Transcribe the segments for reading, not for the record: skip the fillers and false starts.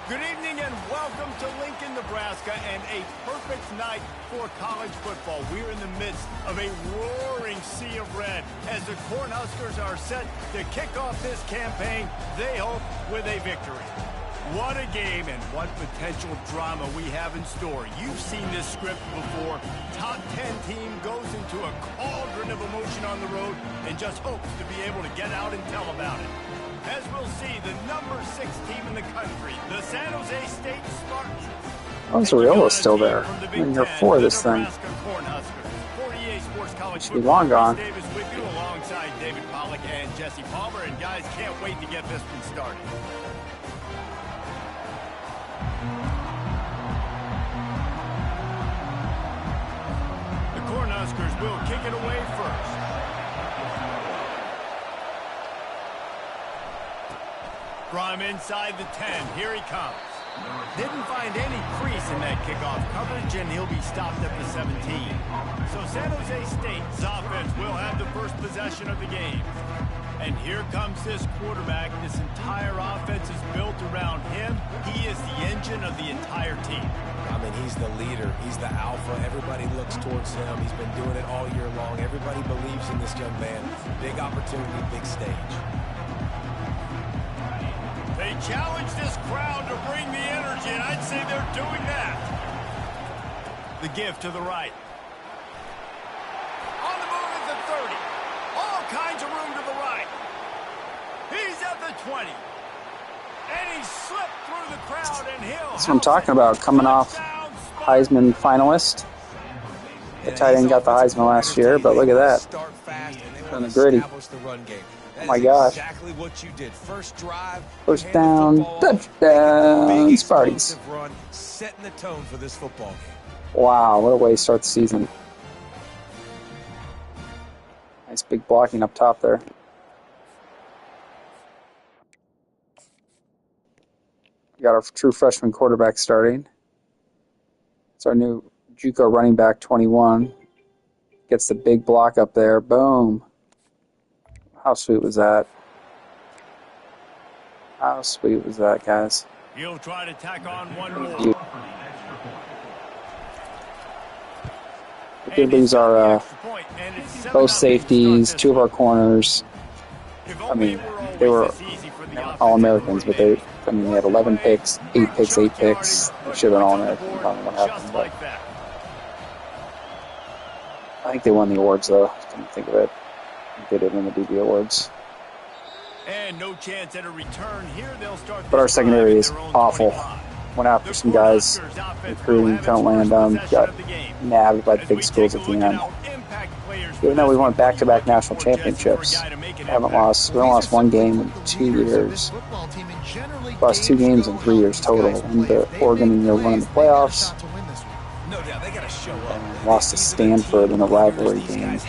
Good evening and welcome to Lincoln, Nebraska, and a perfect night for college football. We're in the midst of a roaring sea of red as the Cornhuskers are set to kick off this campaign, they hope, with a victory. What a game and what potential drama we have in store. You've seen this script before. Top 10 team goes into a cauldron of emotion on the road and just hopes to be able to get out and tell about it. As we'll see, the number 6 team in the country, the San Jose State Spartans. Oh, Zariola's still there. I'm here for this thing. Should be long gone. Davis with you alongside David Pollack and Jesse Palmer, and guys, can't wait to get this one started. The Cornhuskers will kick it away first. From inside the 10, here he comes. Didn't find any crease in that kickoff coverage, and he'll be stopped at the 17. So San Jose State's offense will have the first possession of the game. And here comes this quarterback. This entire offense is built around him. He is the engine of the entire team. I mean, he's the leader. He's the alpha. Everybody looks towards him. He's been doing it all year long. Everybody believes in this young man. Big opportunity, big stage. They challenge this crowd to bring the energy, and I'd say they're doing that. The give to the right. On the move at the 30. All kinds of room to the right. He's at the 20. And he slipped through the crowd, and he'll... That's what I'm talking about, coming off Heisman finalist. The tight end got the Heisman last year, but look at that. On the gritty. Oh my gosh. Exactly what you did. First drive, first down, touchdown, Spartans. Run, setting the tone for this football game. Wow, what a way to start the season. Nice big blocking up top there. We got our true freshman quarterback starting. It's our new JUCO running back, 21. Gets the big block up there. Boom. How sweet was that? How sweet was that, guys? He'll try to tack on one more. We did lose our both safeties, 2 of our corners. I mean, they were All-Americans, but they had 11 picks, 8 picks, 8 picks. They should have been All-American. I don't know what happened, but I think they won the awards, though. I couldn't think of it. They did in the DB Awards. And no chance at a return here. They'll start, but our secondary is awful. Went after some guys, recruiting, couldn't land them, got nabbed by the big schools at the end. Even though we won back-to-back national championships, we haven't lost one game in 2 years. Lost 2 games in 3 years total. Won to Oregon in year 1 in the playoffs. And lost to Stanford in a rivalry game.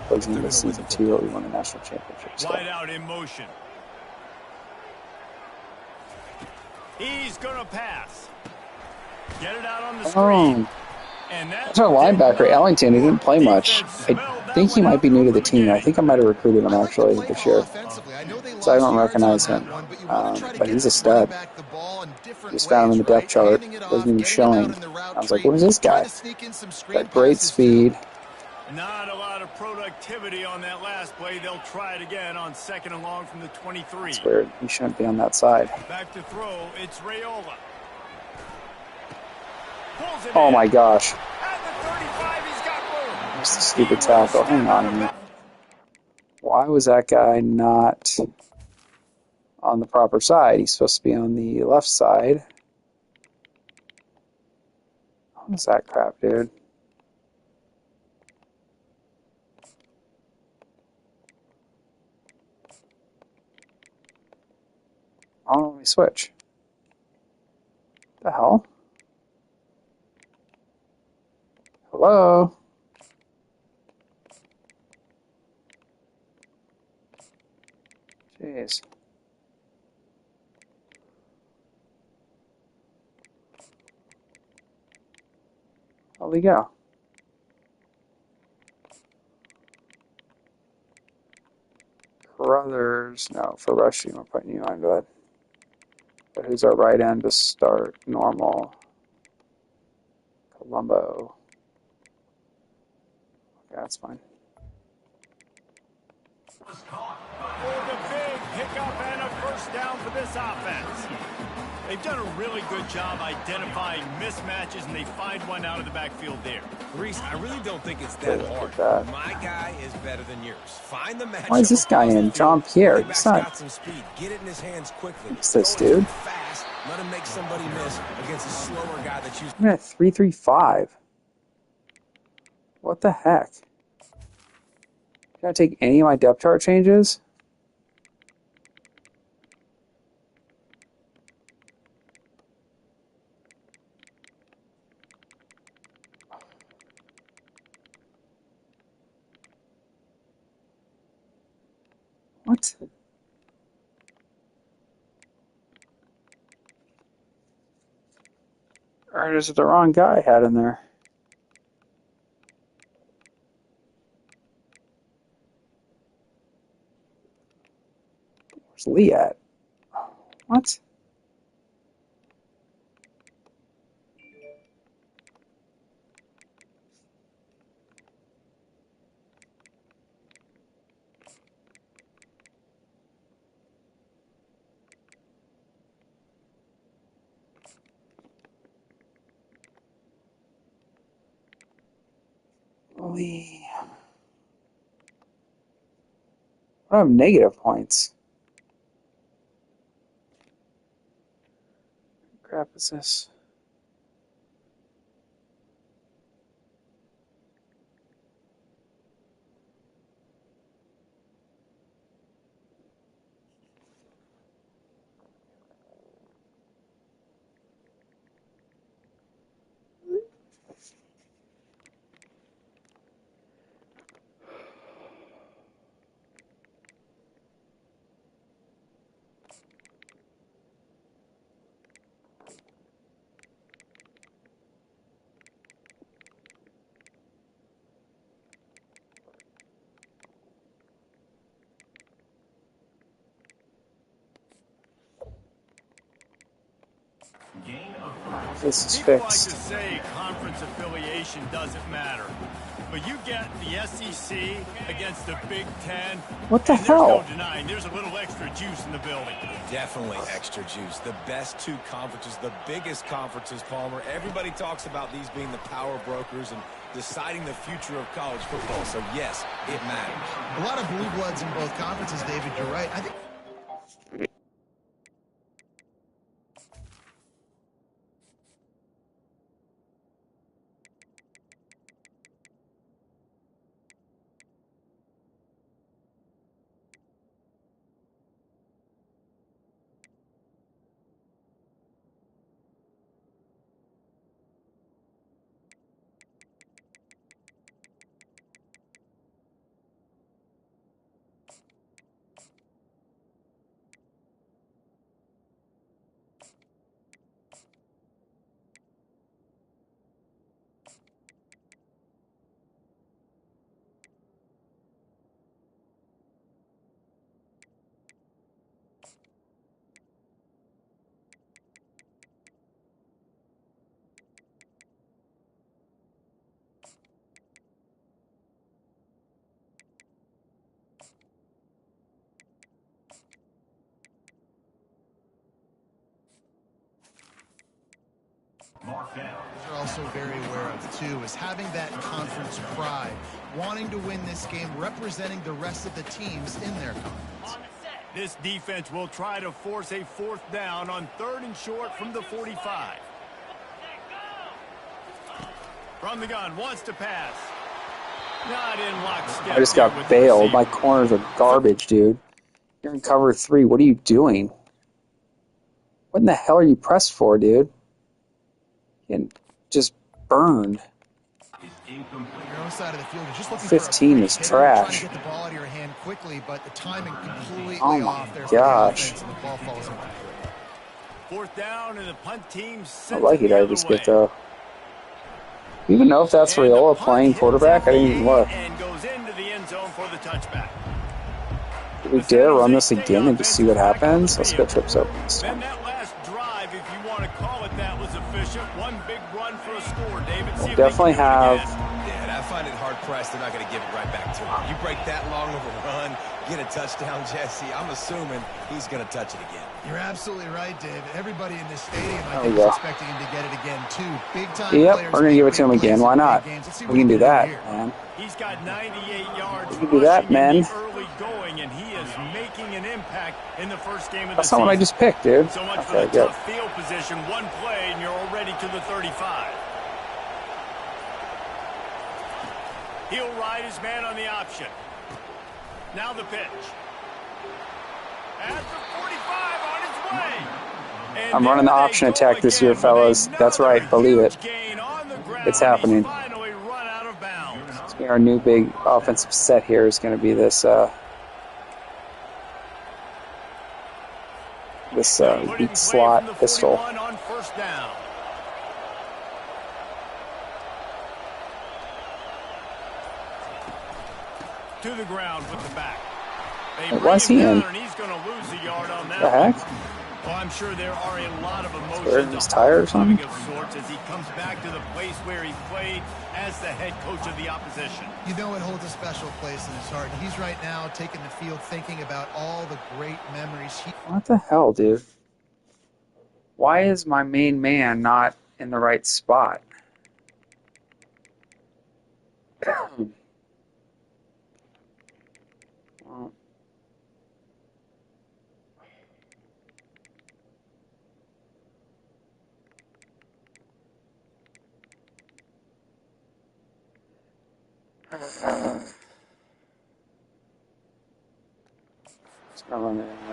Closing into season 2, we won the national championship. So. Wide out in motion. He's gonna pass. Get it out on the screen. And that's our linebacker, Ellington. He didn't play much. I think he might be new to the team. I think I might have recruited him actually this year. So I don't recognize him. But he's a stud. Just found him in the depth chart. Wasn't even showing. I was like, what is this guy? Got great speed. Not a lot of productivity on that last play. They'll try it again on 2nd and long from the 23. It's weird. He shouldn't be on that side. Back to throw. It's Raiola. Oh my gosh. At the 35, he's got room. That's the stupid tackle. Hang on a minute. Why was that guy not on the proper side? He's supposed to be on the left side. What is that crap, dude? Oh, let me switch. The hell? Hello? Jeez. Where'd we go? Carruthers, no, for rushing, we're putting you on. Go ahead. So who's our right end to start? Normal. Colombo. Okay, that's fine. For the big pickup and a first down for this offense. They've done a really good job identifying mismatches, and they find one out of the backfield there. Reese, I really don't think it's that hard. My guy is better than yours. Find the match. Why is this guy in? John Pierre. He's got some speed. Get it in his hands quickly. What's this, dude? Fast. Let him make somebody miss against a slower guy that uses. I'm at 335. What the heck? Can I take any of my depth chart changes? What? Or is it the wrong guy I had in there? Where's Lee at? What? Lee. I don't have negative points. What crap is this? This is People like fixed. to say conference affiliation doesn't matter, but you get the SEC against the Big Ten. What the and hell? There's no denying there's a little extra juice in the building. Definitely extra juice. The best two conferences, the biggest conferences, Palmer. Everybody talks about these being the power brokers and deciding the future of college football. So, yes, it matters. A lot of blue bloods in both conferences, David. You're right. I think. You're also very aware of, too, is having that conference pride, wanting to win this game, representing the rest of the teams in their conference. This defense will try to force a fourth down on 3rd and short from the 45. From the gun, wants to pass. Not in lockstep. I just got bailed. My corners are garbage, dude. You're in cover 3. What are you doing? What in the hell are you pressed for, dude? And just burned. Your own side of the field, you're just looking 15 for a is hitter, trash. trying to get the ball out of your hand quickly, but the timing completely Oh my off there. gosh. And the ball falls away. 4th down, and the punt team I like it. I just get the. Do you even know if that's Raiola playing quarterback? I didn't even look. And goes into the end zone for the touchback. Do we dare run this again and just see what happens? Let's go trips open this Then time. that last drive definitely have. Yeah, I find it hard-pressed they're not going to give it right back to him. You break that long of a run, get a touchdown, Jesse, I'm assuming he's going to touch it again. You're absolutely right, David. Everybody in this stadium, I think, is expecting him to get it again, too. Big-time players. Yep, we're going to give it to him again. Why not? We can do that, man. He's got 98 yards. We can do that, man. Early going, and he is making an impact in the first game of the That's not what I just picked, dude. So much for the tough field position. One play, and you're already to the 35. He'll ride his man on the option. Now the pitch. At the 45 on his way. And I'm running the option attack this year, fellas. That's right. Believe it. It's happening. Our new big offensive set here is going to be this deep slot pistol. To the ground with the back. Why is he in? He's going to lose a yard on that. The heck? Well, I'm sure there are a lot of emotions. Wearing his tire or something? Of sorts as he comes back to the place where he played as the head coach of the opposition. You know it holds a special place in his heart. He's right now taking the field thinking about all the great memories. What the hell, dude? Why is my main man not in the right spot?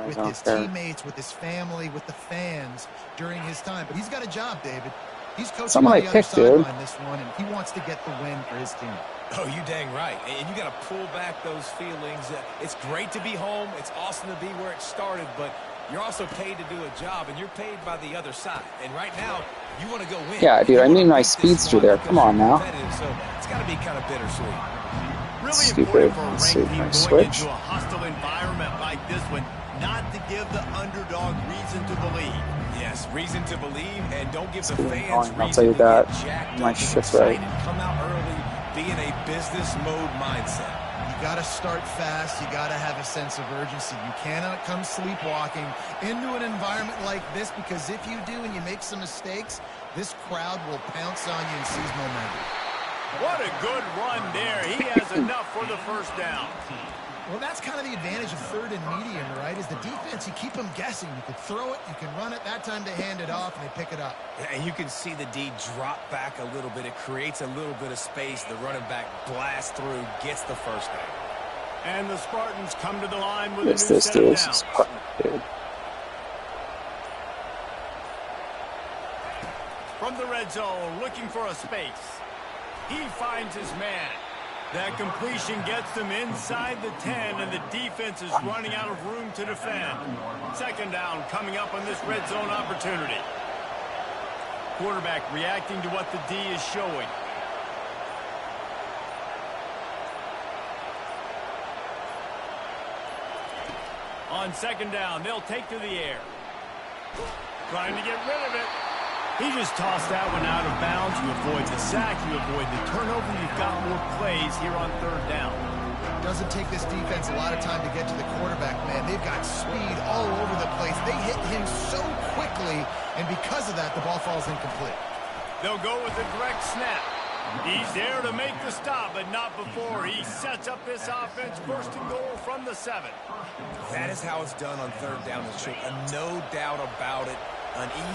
With his teammates, with his family, with the fans during his time. But he's got a job, David. He's coaching on the other sideline this one, and he wants to get the win for his team. Oh, you dang right. And you got to pull back those feelings. It's great to be home. It's awesome to be where it started, but you're also paid to do a job, and you're paid by the other side. And right now, you want to go win. Yeah, dude, I need my speedster there. Come on now. So it's got to be kind of bittersweet. Really stupid. Let's see if I switch. Into a hostile environment like this one, not to give the underdog reason to believe. Yes, reason to believe, and don't give the fans reason I'll tell you that. My shift's right. Come out early, be in a business mode mindset. You got to start fast. You got to have a sense of urgency. You cannot come sleepwalking into an environment like this, because if you do and you make some mistakes, this crowd will pounce on you and seize momentum. What a good run there. He has enough for the first down. Well, that's kind of the advantage of third and medium, right? Is the defense, you keep them guessing. You can throw it, you can run it. That time they hand it off and they pick it up. And you can see the D drop back a little bit. It creates a little bit of space. The running back blasts through, gets the first down. And the Spartans come to the line with this a new set of downs. Dude. From the red zone, looking for a space. He finds his man. That completion gets them inside the 10, and the defense is running out of room to defend. Second down coming up on this red zone opportunity. Quarterback reacting to what the D is showing. On second down, they'll take to the air. Trying to get rid of it. He just tossed that one out of bounds. You avoid the sack, you avoid the turnover. You've got more plays here on third down. Doesn't take this defense a lot of time to get to the quarterback, man. They've got speed all over the place. They hit him so quickly, and because of that, the ball falls incomplete. They'll go with the direct snap. He's there to make the stop, but not before he sets up this offense. First and goal from the 7. That is how it's done on third down. No doubt about it.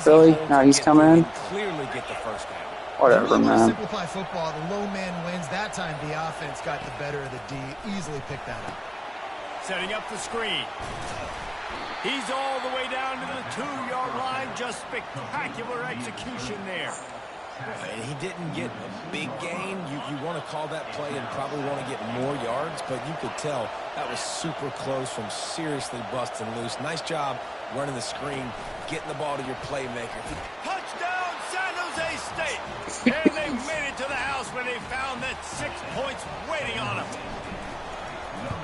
Really? Now he's coming in? Clearly get the first down. Whatever, man. Simplify football. The low man wins. That time the offense got the better of the D. Easily picked that up. Setting up the screen. He's all the way down to the 2-yard line. Just spectacular execution there. And he didn't get a big gain. You want to call that play and probably want to get more yards, but you could tell that was super close from seriously busting loose. Nice job running the screen, getting the ball to your playmaker. Touchdown, San Jose State! And they made it to the house where they found that 6 points waiting on them.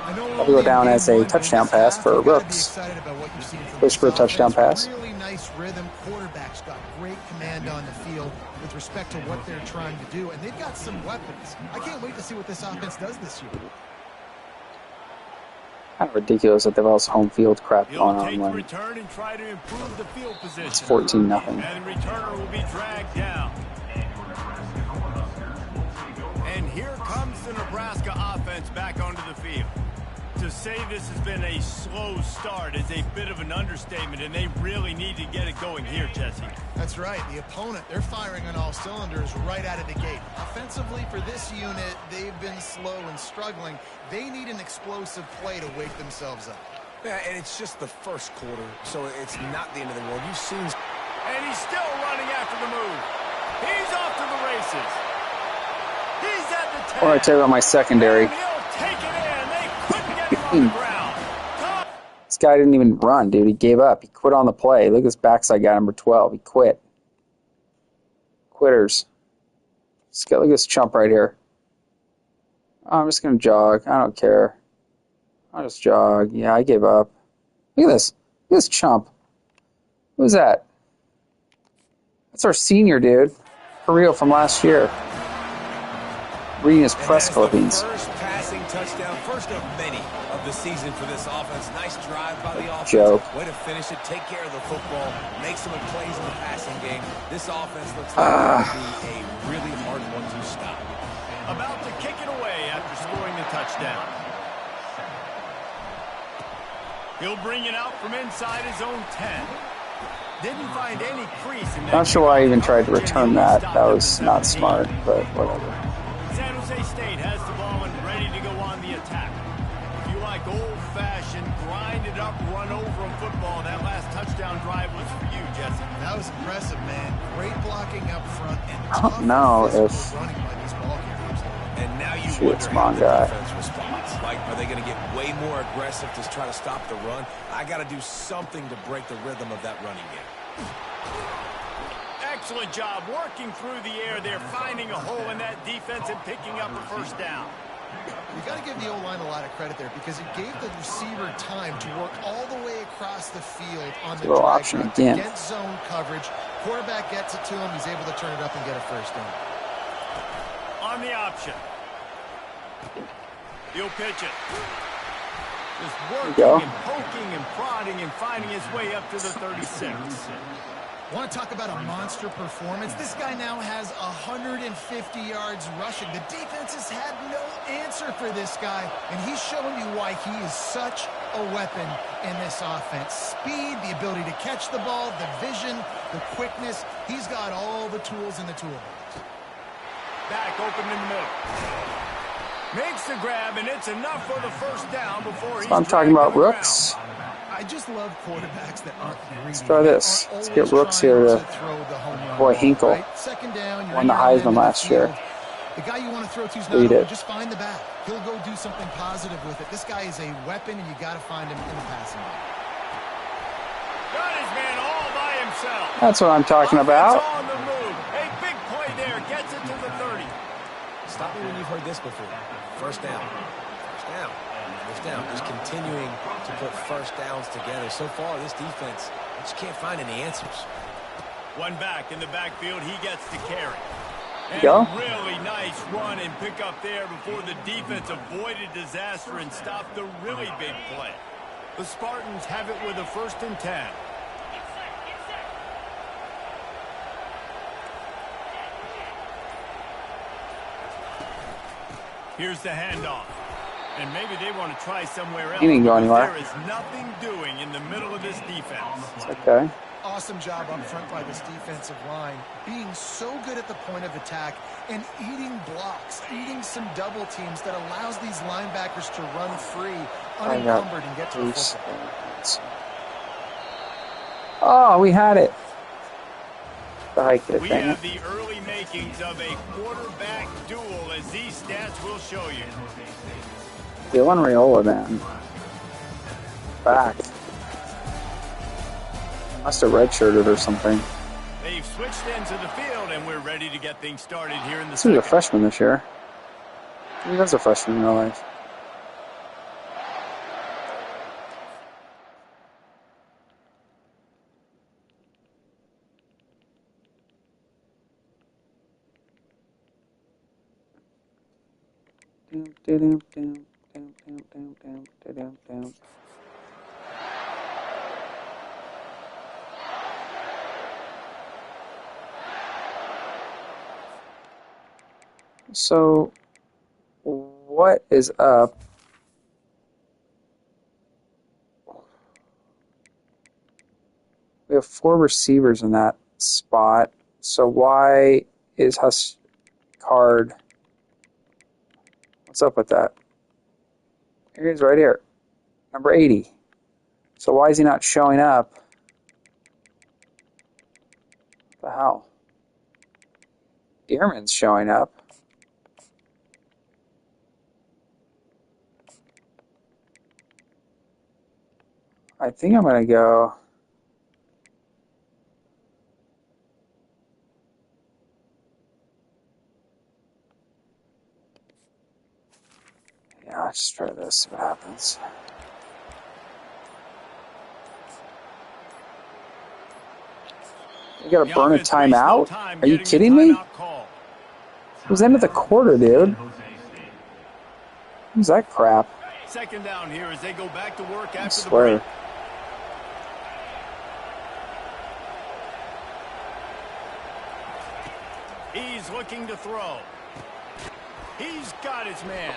That'll go down as a touchdown pass for Brooks. Push for a touchdown pass. Really nice rhythm. Quarterback's got great command on the field with respect to what they're trying to do, and they've got some weapons. I can't wait to see what this offense does this year. Kind of ridiculous that they've also home field crap going on. When return and try to improve the field position. It's 14-0. And the returner will be dragged down. And here comes the Nebraska offense back onto the field. To say this has been a slow start is a bit of an understatement, and they really need to get it going here, Jesse. That's right. The opponent, they're firing on all cylinders right out of the gate. Offensively, for this unit, they've been slow and struggling. They need an explosive play to wake themselves up. Yeah, and it's just the first quarter, so it's not the end of the world. You've seen... And he's still running after the move. He's off to the races. He's at the 10. I want to tell you about my secondary. And he'll take it in. They couldn't get him on the ground. This guy didn't even run, dude. He gave up. He quit on the play. Look at this backside guy, number 12. He quit. Quitters. Look at this chump right here. Oh, I'm just going to jog. I don't care. I'll just jog. Yeah, I gave up. Look at this. Look at this chump. Who's that? That's our senior, dude. For real, from last year. Reading his press clippings. First passing touchdown, first of many of the season for this offense. Nice drive by the offense. Joke. Way to finish it, take care of the football, make some plays in the passing game. This offense looks like it will be a really hard one to stop. About to kick it away after scoring the touchdown. He'll bring it out from inside his own 10. Didn't find any crease in that. Not sure why I even tried to return that. That was not smart, but whatever. San Jose State has the ball and ready to go on the attack. If you like old-fashioned, grind-it-up, run-over football, that last touchdown drive was for you, Jesse. That was impressive, man. Great blocking up front and I don't know if... running by these ball carriers. And now you Shit, wonder come on, how the guy. defense responds. Like, are they going to get way more aggressive to try to stop the run? I got to do something to break the rhythm of that running game. Excellent job working through the air there, finding a hole in that defense and picking up a first down. You got to give the O-line a lot of credit there because it gave the receiver time to work all the way across the field on the Little drag option route again. against zone coverage. Quarterback gets it to him. He's able to turn it up and get a first down. On the option. He'll pitch it. Just working and poking and prodding and finding his way up to the 36. Want to talk about a monster performance? This guy now has 150 yards rushing. The defense has had no answer for this guy, and he's showing you why he is such a weapon in this offense. Speed, the ability to catch the ball, the vision, the quickness. He's got all the tools in the toolbox. Back open in the middle. Makes the grab, and it's enough for the first down before he's I'm talking about Rooks. I just love quarterbacks that aren't greedy. Let's try this. Let's get Rooks here to... Boy, Hinkle won the Heisman last year. The guy you want to throw to is Lead not it. just find the back. He'll go do something positive with it. This guy is a weapon, and you got to find him in the passing game. Got his man all by himself. That's what I'm talking about. On the move. A big play there. Gets it to the 30. Stop me when you've heard this before. First down. First down. First down. Just continuing to put first downs together. So far, this defense just can't find any answers. One back in the backfield. He gets to carry. And Go. really nice run and pick up there before the defense avoided disaster and stopped the really big play. The Spartans have it with a 1st and 10. Here's the handoff. And maybe they want to try somewhere else. He didn't go anywhere. There is nothing doing in the middle of this defense. It's okay. Awesome job up front by this defensive line, being so good at the point of attack and eating blocks, eating some double teams that allows these linebackers to run free, unencumbered, and get to the football. Oh, we had it. We have the early makings of a quarterback duel, as these stats will show you. Dylan Raiola, man. Back. Must have redshirted or something. They've switched into the field, and we're ready to get things started here in the This second. is a freshman this year. He was a freshman in real life. So, what is up? We have 4 receivers in that spot. So why is Card? What's up with that? Here he is right here. Number 80. So why is he not showing up? What the hell? Dearman's showing up. I think I'm going to go... Yeah, let's try this, see what happens. You gotta burn a timeout? Are you kidding me? It was the end of the quarter, dude. Who's that crap? Second down here as they go back to work after I swear. the break. He's looking to throw. He's got his man.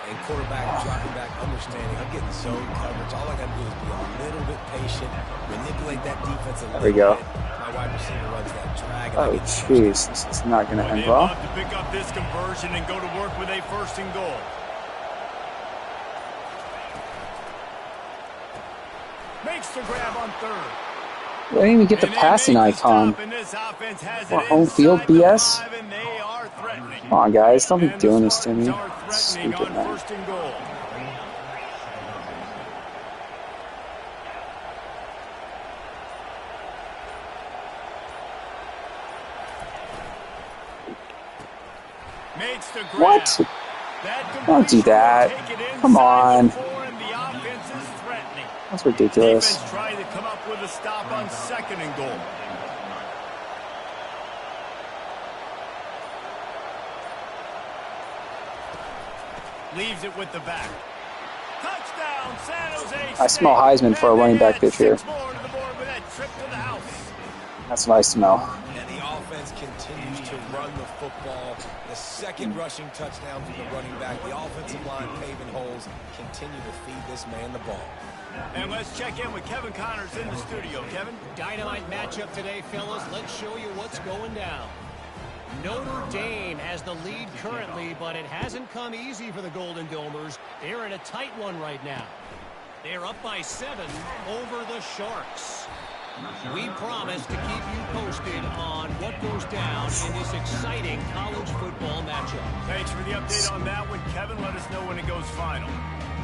And quarterback dropping back, understanding. I'm getting zone coverage. All I got to do is be a little bit patient, manipulate that defense a little bit. There we go. My wide receiver runs that drag. Oh, jeez. This is not going to end well. They love to pick up this conversion and go to work with a 1st and goal. Makes the grab on 3rd. I didn't even get the passing icon. Or home field BS? Come on, guys. Don't be doing this to me. Stupid, man. What? Don't do that. Come on. That's ridiculous. Defense trying to come up with a stop on 2nd and goal. Leaves it with the back. Touchdown, San Jose State. I smell Heisman for a running back this year. That's nice to know. And the offense continues to run the football. The 2nd rushing touchdown from the running back. The offensive line paving holes. Continue to feed this man the ball. And let's check in with Kevin Connors in the studio. Kevin? Dynamite matchup today, fellas. Let's show you what's going down. Notre Dame has the lead currently, but it hasn't come easy for the Golden Domers. They're in a tight one right now. They're up by 7 over the Sharks. We promise to keep you posted on what goes down in this exciting college football matchup. Thanks for the update on that one, Kevin. Let us know when it goes final.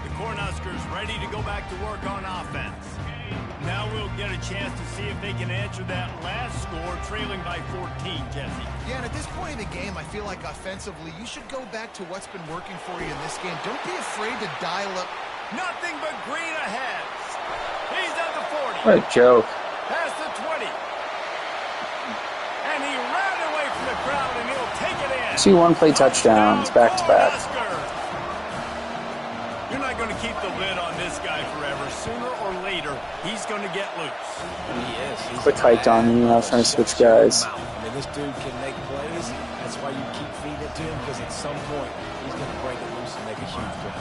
The Cornhuskers ready to go back to work on offense. Now we'll get a chance to see if they can answer that last score, trailing by 14, Jesse. Yeah, and at this point in the game, I feel like offensively, you should go back to what's been working for you in this game. Don't be afraid to dial up. Nothing but green ahead. He's at the 40. What a joke. Past the 20. And he ran away from the crowd, and he'll take it in. 2 one-play touchdowns, back-to-back. You're not going to keep the lid on this guy forever. Sooner or later, he's going to get loose. He is. Quick hiked on me when I was trying to switch guys. I mean, this dude can make plays. That's why you keep feeding it to him, because at some point, he's going to break it loose and make a huge play.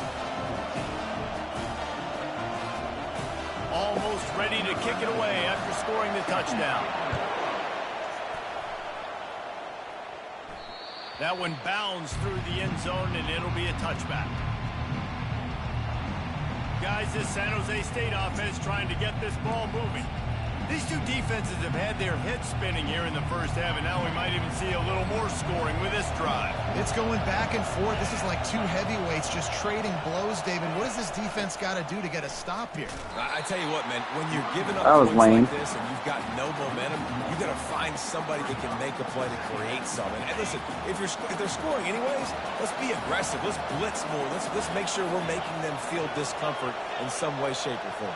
Almost ready to kick it away after scoring the touchdown. That one bounds through the end zone, and it'll be a touchback. Guys, this San Jose State offense trying to get this ball moving. These two defenses have had their heads spinning here in the first half, and now we might even see a little more scoring with this drive. It's going back and forth. This is like 2 heavyweights just trading blows, David. What does this defense got to do to get a stop here? I tell you what, man, when you're giving up points like this and you've got no momentum, you got to find somebody that can make a play to create something. And listen, if they're scoring anyways, let's be aggressive. Let's blitz more. Let's make sure we're making them feel discomfort in some way, shape, or form.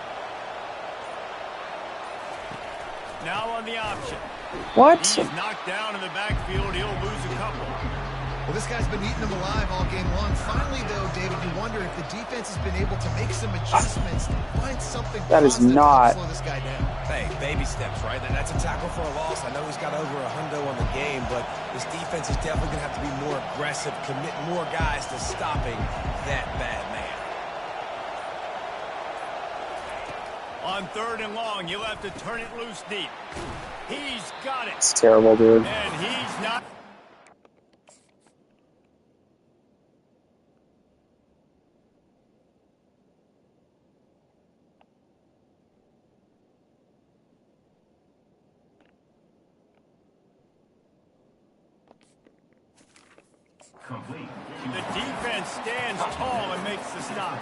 Now on the option. What? He's knocked down in the backfield. He'll lose a couple. Well, this guy's been eating them alive all game long. Finally, though, David, you wonder if the defense has been able to make some adjustments to find something that is not to slow this guy down. Hey, baby steps, right? And that's a tackle for a loss. I know he's got over a hundo on the game, but this defense is definitely going to have to be more aggressive, commit more guys to stopping that bad man. On 3rd and long, you'll have to turn it loose deep. He's got it. It's terrible, dude. And he's not. The defense stands tall and makes the stop.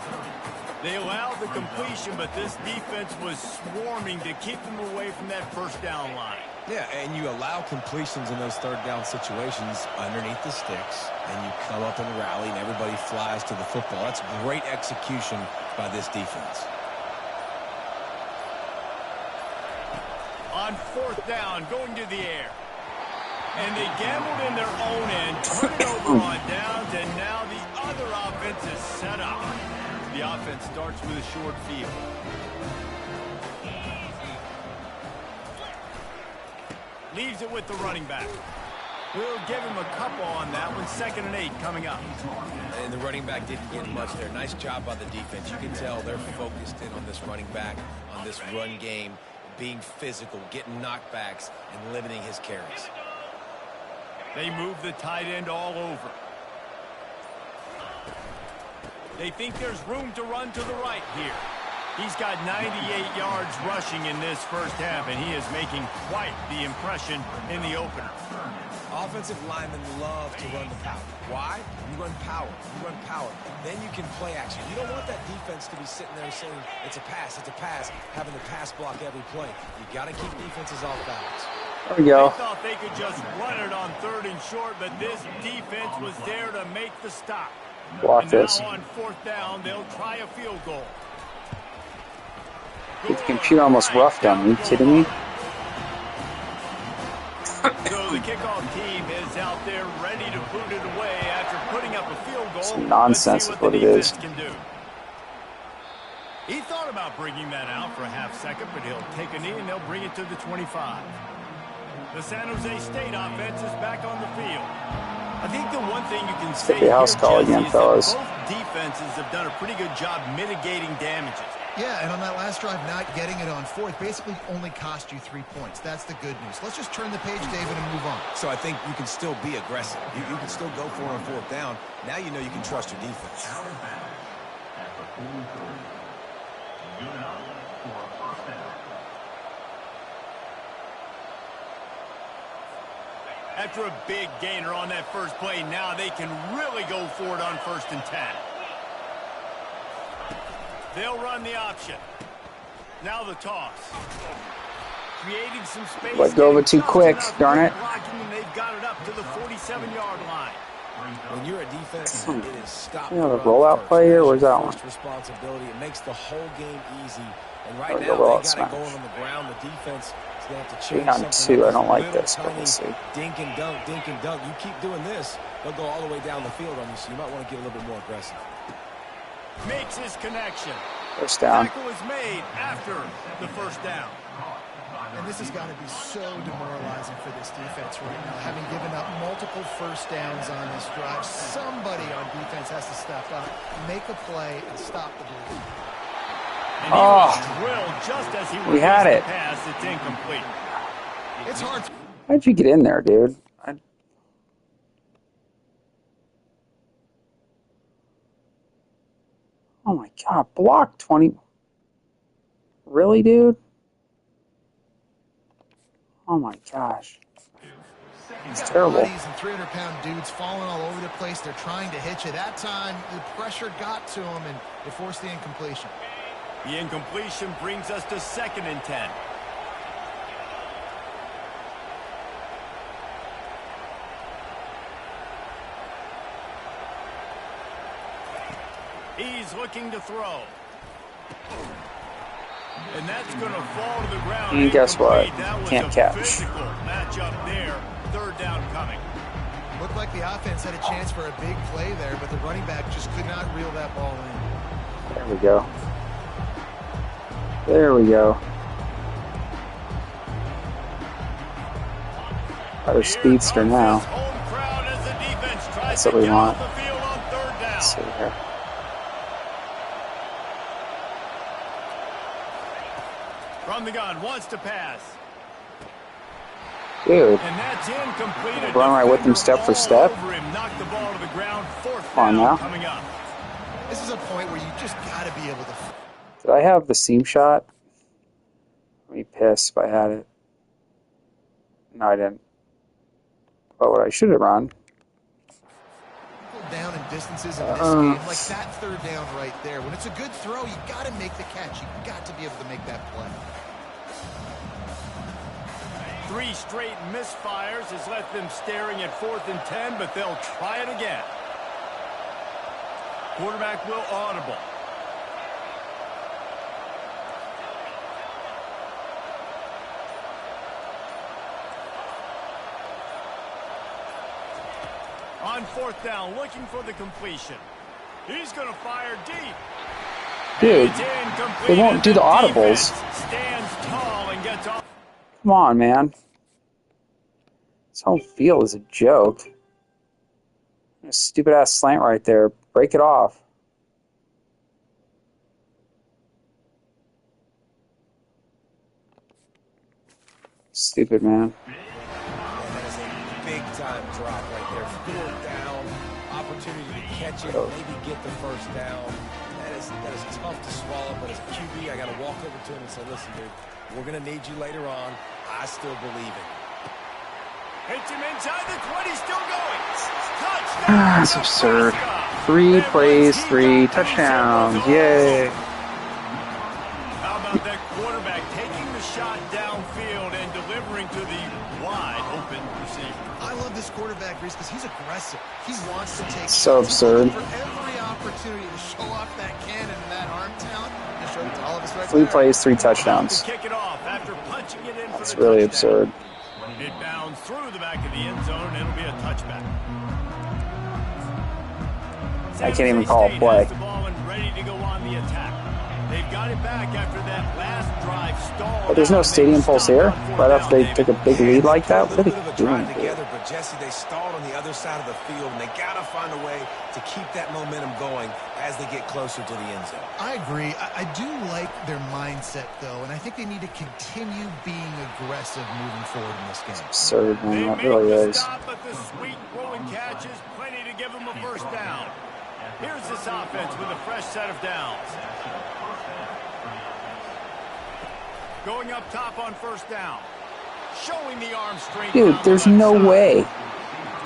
They allowed the completion, but this defense was swarming to keep them away from that first down line. Yeah, and you allow completions in those 3rd down situations underneath the sticks, and you come up and rally, and everybody flies to the football. That's great execution by this defense. On 4th down, going to the air. And they gambled in their own end, turn it over on downs, and now the other offense is set up. The offense starts with a short field. Leaves it with the running back. We'll give him a couple on that one. 2nd and 8 coming up. And the running back didn't get much there. Nice job by the defense. You can tell they're focused in on this running back, on this run game, being physical, getting knockbacks, and limiting his carries. They move the tight end all over. They think there's room to run to the right here. He's got 98 yards rushing in this first half, and he is making quite the impression in the opener. Offensive linemen love to run the power. Why? You run power. You run power. Then you can play action. You don't want that defense to be sitting there saying, it's a pass, having to pass block every play. You got to keep defenses off balance. There we go. They thought they could just run it on 3rd and short, but this defense was there to make the stop. Block this. Now on 4th down, they'll try a field goal. The computer almost roughed on me. Are you kidding me? So the kickoff team is out there ready to boot it away after putting up a field goal. Some nonsense is what it is. He thought about bringing that out for a half second, but he'll take a knee and they'll bring it to the 25. The San Jose State offense is back on the field. I think the one thing you can say the house call again, fellas. Both defenses have done a pretty good job mitigating damages. Yeah, and on that last drive, not getting it on 4th basically only cost you 3 points. That's the good news. Let's just turn the page, David, and move on. So I think you can still be aggressive. You can still go for it on 4th down. Now you know you can trust your defense. After a big gainer on that first play, now they can really go for it on 1st and 10. They'll run the option. Now the toss. Creating some space. Let go of it too quick, darn it. They've got it up to the 47-yard line. When you're a defense, it is stop. You know the rollout play here? Where's that one? Responsibility. It makes the whole game easy. And right Oh, now, the they rollout got smash. it going on the ground. The defense is going to have to change 3 on something. 2. I don't like Little this, but tiny we'll see. dink and dunk, dink and dunk. You keep doing this, they'll go all the way down the field on you, so you might want to get a little bit more aggressive. Makes his connection. First down. Tackle is made after the first down. And this has got to be so demoralizing for this defense right now. Having given up multiple first downs on this drive, somebody on defense has to step up, make a play, and stop the bleeding. And he was drilled just as he We had it. the pass. It's incomplete. It's hard. How'd you get in there, dude? Oh my god, block 20. Really, dude? Oh my gosh. It's terrible. Bodies and 300-pound dudes falling all over the place. They're trying to hit you. That time, the pressure got to them, and it forced the incompletion. The incompletion brings us to 2nd and 10. He's looking to throw. And that's going to fall to the ground. And guess what? That was Can't a catch. physical matchup there. 3rd down coming. Well, Looked like the offense had a chance for a big play there, but the running back just could not reel that ball in. There we go. There we go. Our speedster now. That's what we want. Let's see here. From the gun, wants to pass. Dude. And that's incomplete. Run right with him step for step. Knock the ball to the ground. Fourth Come on now. Coming up. This is a point where you just got to be able to. Did I have the seam shot? I'd be pissed if I had it. No, I didn't. But what I should have run. Down in distances in this game, like that third down right there. When it's a good throw, you got to make the catch. You got to be able to make that play. 3 straight misfires has left them staring at 4th and 10, but they'll try it again. Quarterback will audible. On 4th down, looking for the completion. He's going to fire deep. Dude, they won't do the audibles. Stands tall and gets off. Come on, man. This whole field is a joke. A stupid-ass slant right there. Break it off. Stupid, man. Big-time drop right there. 4th down. Opportunity to catch it, maybe get the first down. That is tough to swallow, but as QB, I got to walk over to him and say, listen, dude, we're going to need you later on. I still believe it. Hits him inside the 20, still going. Touchdown. That's absurd. 3 plays, 3 touchdowns. Yay. How about that quarterback taking the shot downfield and delivering to the wide open receiver? I love this quarterback, Reese, because he's aggressive. He wants to take so absurd. For every opportunity to show off that cannon and that arm talent, to show it to all of us right 3 there. plays, 3 touchdowns. To kick it off after punching it in. That's really absurd. It bounds through the back of the end zone, and it'll be a touchback. I can't even call a play. The ball and ready to go on the attack. They've got it back after that last drive stall. But there's no stadium pulse here. Right after they took a big lead like that. What are they doing? Together, but Jesse, they stalled on the other side of the field, and they got to find a way to keep that momentum going as they get closer to the end zone. I agree. I do like their mindset, though, and I think they need to continue being aggressive moving forward in this game. Absurd, man. That really is. Stop, but the sweet rolling catch is plenty to give them a first down. Here's this offense with a fresh set of downs. Going up top on first down. Showing the arm strength. Dude, there's no way.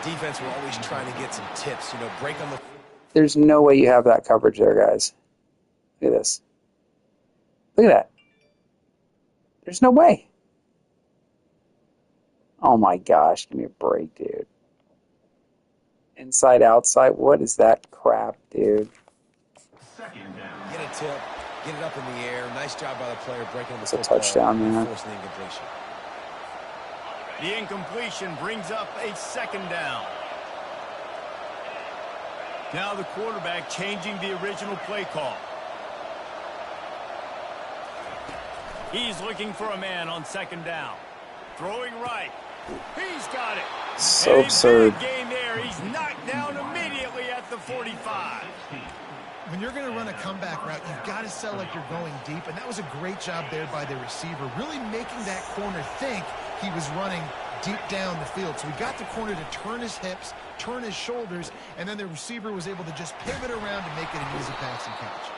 Defense were always trying to get some tips, break on the... There's no way you have that coverage there, guys. Look at this. Look at that. There's no way. Oh my gosh, give me a break, dude. Inside, outside, what is that crap, dude? Second down. Get a tip, get it up in the air. Nice job by the player breaking the It's a football. touchdown, man. Forcing the incompletion. The incompletion brings up a second down. Now the quarterback changing the original play call. He's looking for a man on second down. Throwing right. He's got it. So absurd. Game there. He's knocked down immediately at the 45. When you're going to run a comeback route, you've got to sell like you're going deep, and that was a great job there by the receiver, really making that corner think he was running deep down the field. So he got the corner to turn his hips, turn his shoulders, and then the receiver was able to just pivot around and make it an easy pass and catch.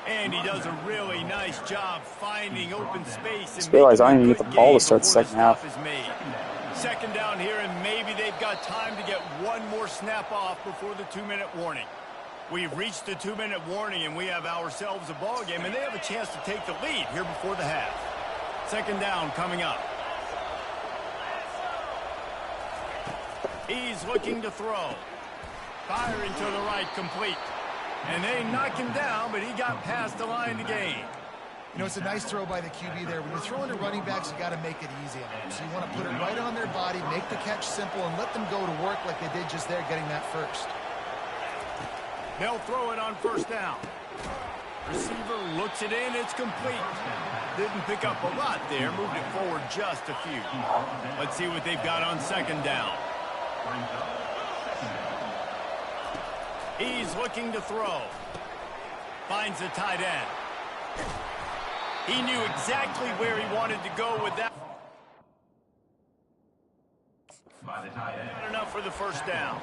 And he does a really nice job finding open space. Just realized I didn't even get the ball to start the second half. Second down here, and maybe they've got time to get one more snap off before the 2-minute warning. We've reached the 2-minute warning, and we have ourselves a ball game, and they have a chance to take the lead here before the half. Second down coming up. He's looking to throw. Firing to the right, complete. And they knock him down, but he got past the line to gain. You know, it's a nice throw by the QB there. When you're throwing to running backs, you got to make it easy on them. So you want to put it right on their body, make the catch simple, and let them go to work like they did just there, getting that first. They'll throw it on first down. Receiver looks it in. It's complete. Didn't pick up a lot there. Moved it forward just a few. Let's see what they've got on second down. He's looking to throw. Finds the tight end. He knew exactly where he wanted to go with that. Not enough for the first down.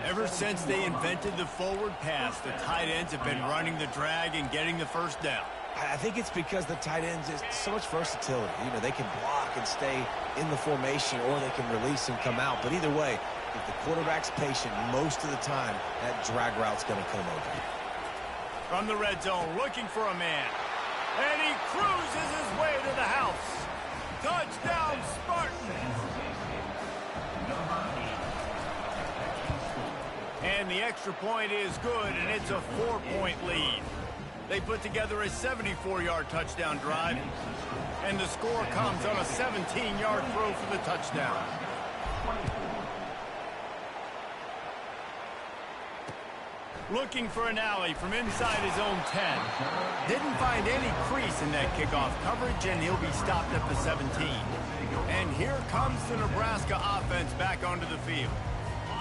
Ever since they invented the forward pass, the tight ends have been running the drag and getting the first down. I think it's because the tight ends is so much versatility. You know, they can block and stay in the formation, or they can release and come out. But either way, if the quarterback's patient, most of the time, that drag route's going to come open. From the red zone, looking for a man. And he cruises his way to the house. Touchdown, Spartans! And the extra point is good, and it's a 4-point lead. They put together a 74-yard touchdown drive, and the score comes on a 17-yard throw for the touchdown. Looking for an alley from inside his own 10. Didn't find any crease in that kickoff coverage, and he'll be stopped at the 17. And here comes the Nebraska offense back onto the field.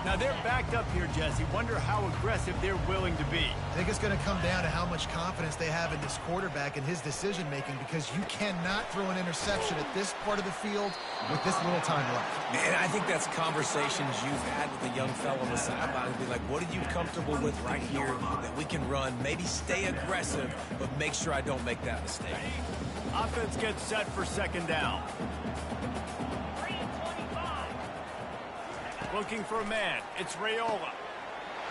Now, they're backed up here, Jesse. Wonder how aggressive they're willing to be. I think it's going to come down to how much confidence they have in this quarterback and his decision-making, because you cannot throw an interception at this part of the field with this little time left. Man, I think that's conversations you've had with a young fellow on the sideline. Be like, what are you comfortable with right here that we can run? Maybe stay aggressive, but make sure I don't make that mistake. Offense gets set for second down. Looking for a man. It's Raiola.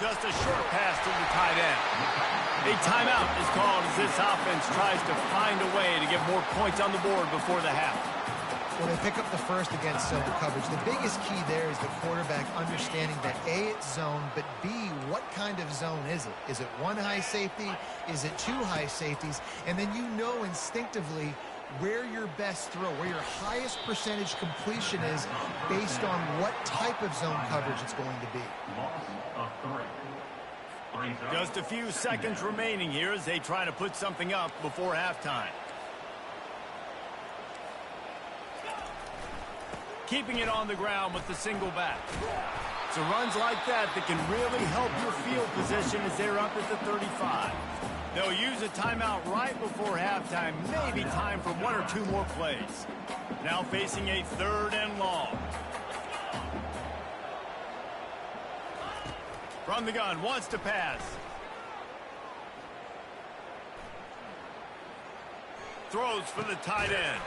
Just a short pass to the tight end. A timeout is called as this offense tries to find a way to get more points on the board before the half. Well, they pick up the first against zone coverage. The biggest key there is the quarterback understanding that A, it's zone, but B, what kind of zone is it? Is it one high safety? Is it two high safeties? And then you know instinctively where your best throw, where your highest percentage completion is based on what type of zone coverage it's going to be. Just a few seconds remaining here as they try to put something up before halftime. Keeping it on the ground with the single back. So runs like that can really help your field position as they're up at the 35. They'll use a timeout right before halftime. Maybe time for one or two more plays. Now facing a 3rd and long. From the gun, wants to pass. Throws for the tight end.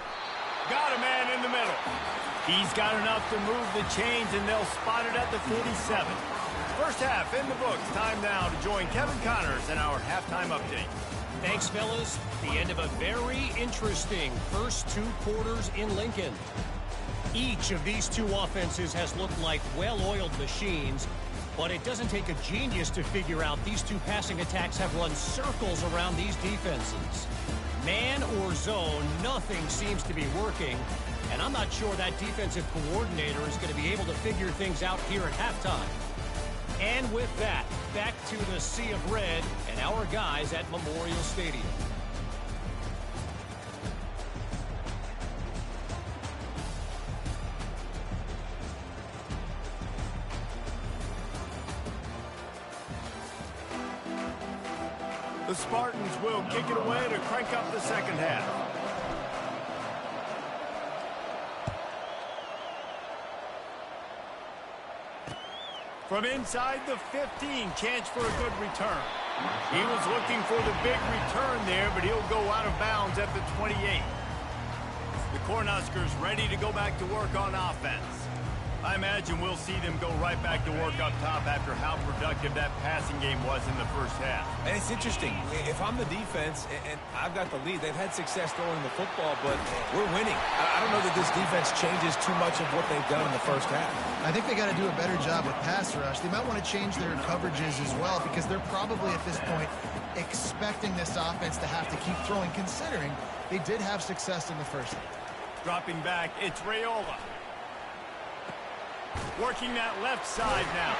Got a man in the middle. He's got enough to move the chains, and they'll spot it at the 47. First half in the books. Time now to join Kevin Connors in our halftime update. Thanks, fellas. The end of a very interesting first 2 quarters in Lincoln. Each of these two offenses has looked like well-oiled machines, but it doesn't take a genius to figure out these two passing attacks have run circles around these defenses. Man or zone, nothing seems to be working, and I'm not sure that defensive coordinator is going to be able to figure things out here at halftime. And with that, back to the Sea of Red and our guys at Memorial Stadium. The Spartans will kick it away to crank up the second half. From inside the 15, chance for a good return. He was looking for the big return there, but he'll go out of bounds at the 28. The Cornhuskers ready to go back to work on offense. I imagine we'll see them go right back to work up top after how productive that passing game was in the first half. And it's interesting. If I'm the defense and I've got the lead, they've had success throwing the football, but we're winning. I don't know that this defense changes too much of what they've done in the first half. I think they got to do a better job with pass rush. They might want to change their coverages as well because they're probably at this point expecting this offense to have to keep throwing, considering they did have success in the first half. Dropping back, it's Raiola. Working that left side now.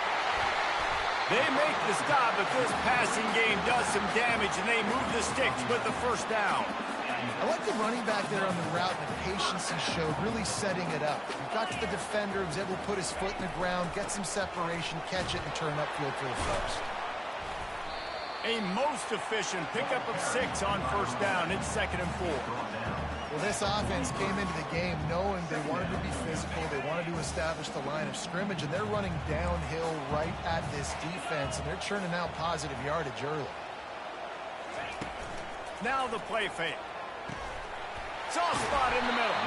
They make the stop, but this passing game does some damage, and they move the sticks with the first down. I like the running back there on the route and the patience he showed, really setting it up. He got to the defender, was able to put his foot in the ground, get some separation, catch it, and turn upfield for the first. A most efficient pickup of 6 on first down. It's 2nd and 4. Well, this offense came into the game knowing they wanted to be physical, they wanted to establish the line of scrimmage, and they're running downhill right at this defense, and they're churning out positive yardage early. Now the play fake. Soft spot in the middle.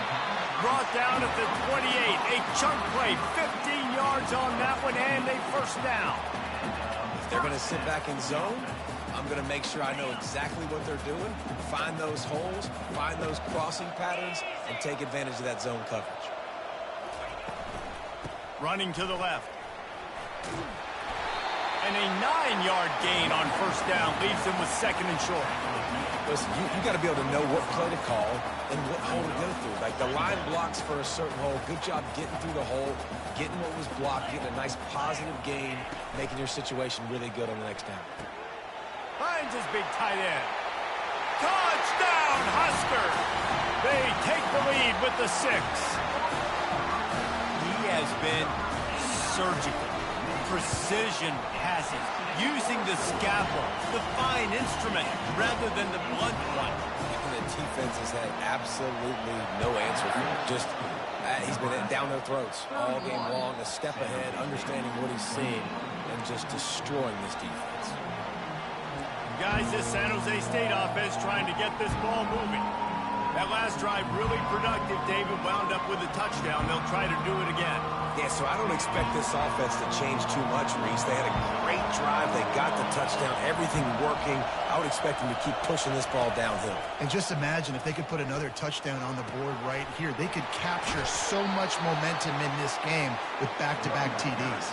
Brought down at the 28. A chunk play, 15 yards on that one, and a first down. If they're going to sit back in zone, I'm going to make sure I know exactly what they're doing, find those holes, find those crossing patterns, and take advantage of that zone coverage. Running to the left. And a 9-yard gain on first down leaves them with 2nd and short. Listen, you got to be able to know what play to call and what hole to go through. Like the line blocks for a certain hole. Good job getting through the hole, getting what was blocked, getting a nice positive gain, making your situation really good on the next down. Finds his big tight end. Touchdown, Huskers! They take the lead with the 6. He has been surgical. Precision passes, using the scalpel, the fine instrument, rather than the blunt one. And the defense has had absolutely no answer for him. Just, he's been down their throats all game long, a step ahead, understanding what he's seeing, and just destroying this defense. Guys, this San Jose State offense trying to get this ball moving. That last drive really productive. David wound up with a touchdown. They'll try to do it again. Yeah, so I don't expect this offense to change too much, Reese. They had a great drive. They got the touchdown. Everything working. I would expect them to keep pushing this ball downhill. And just imagine if they could put another touchdown on the board right here. They could capture so much momentum in this game with back-to-back TDs.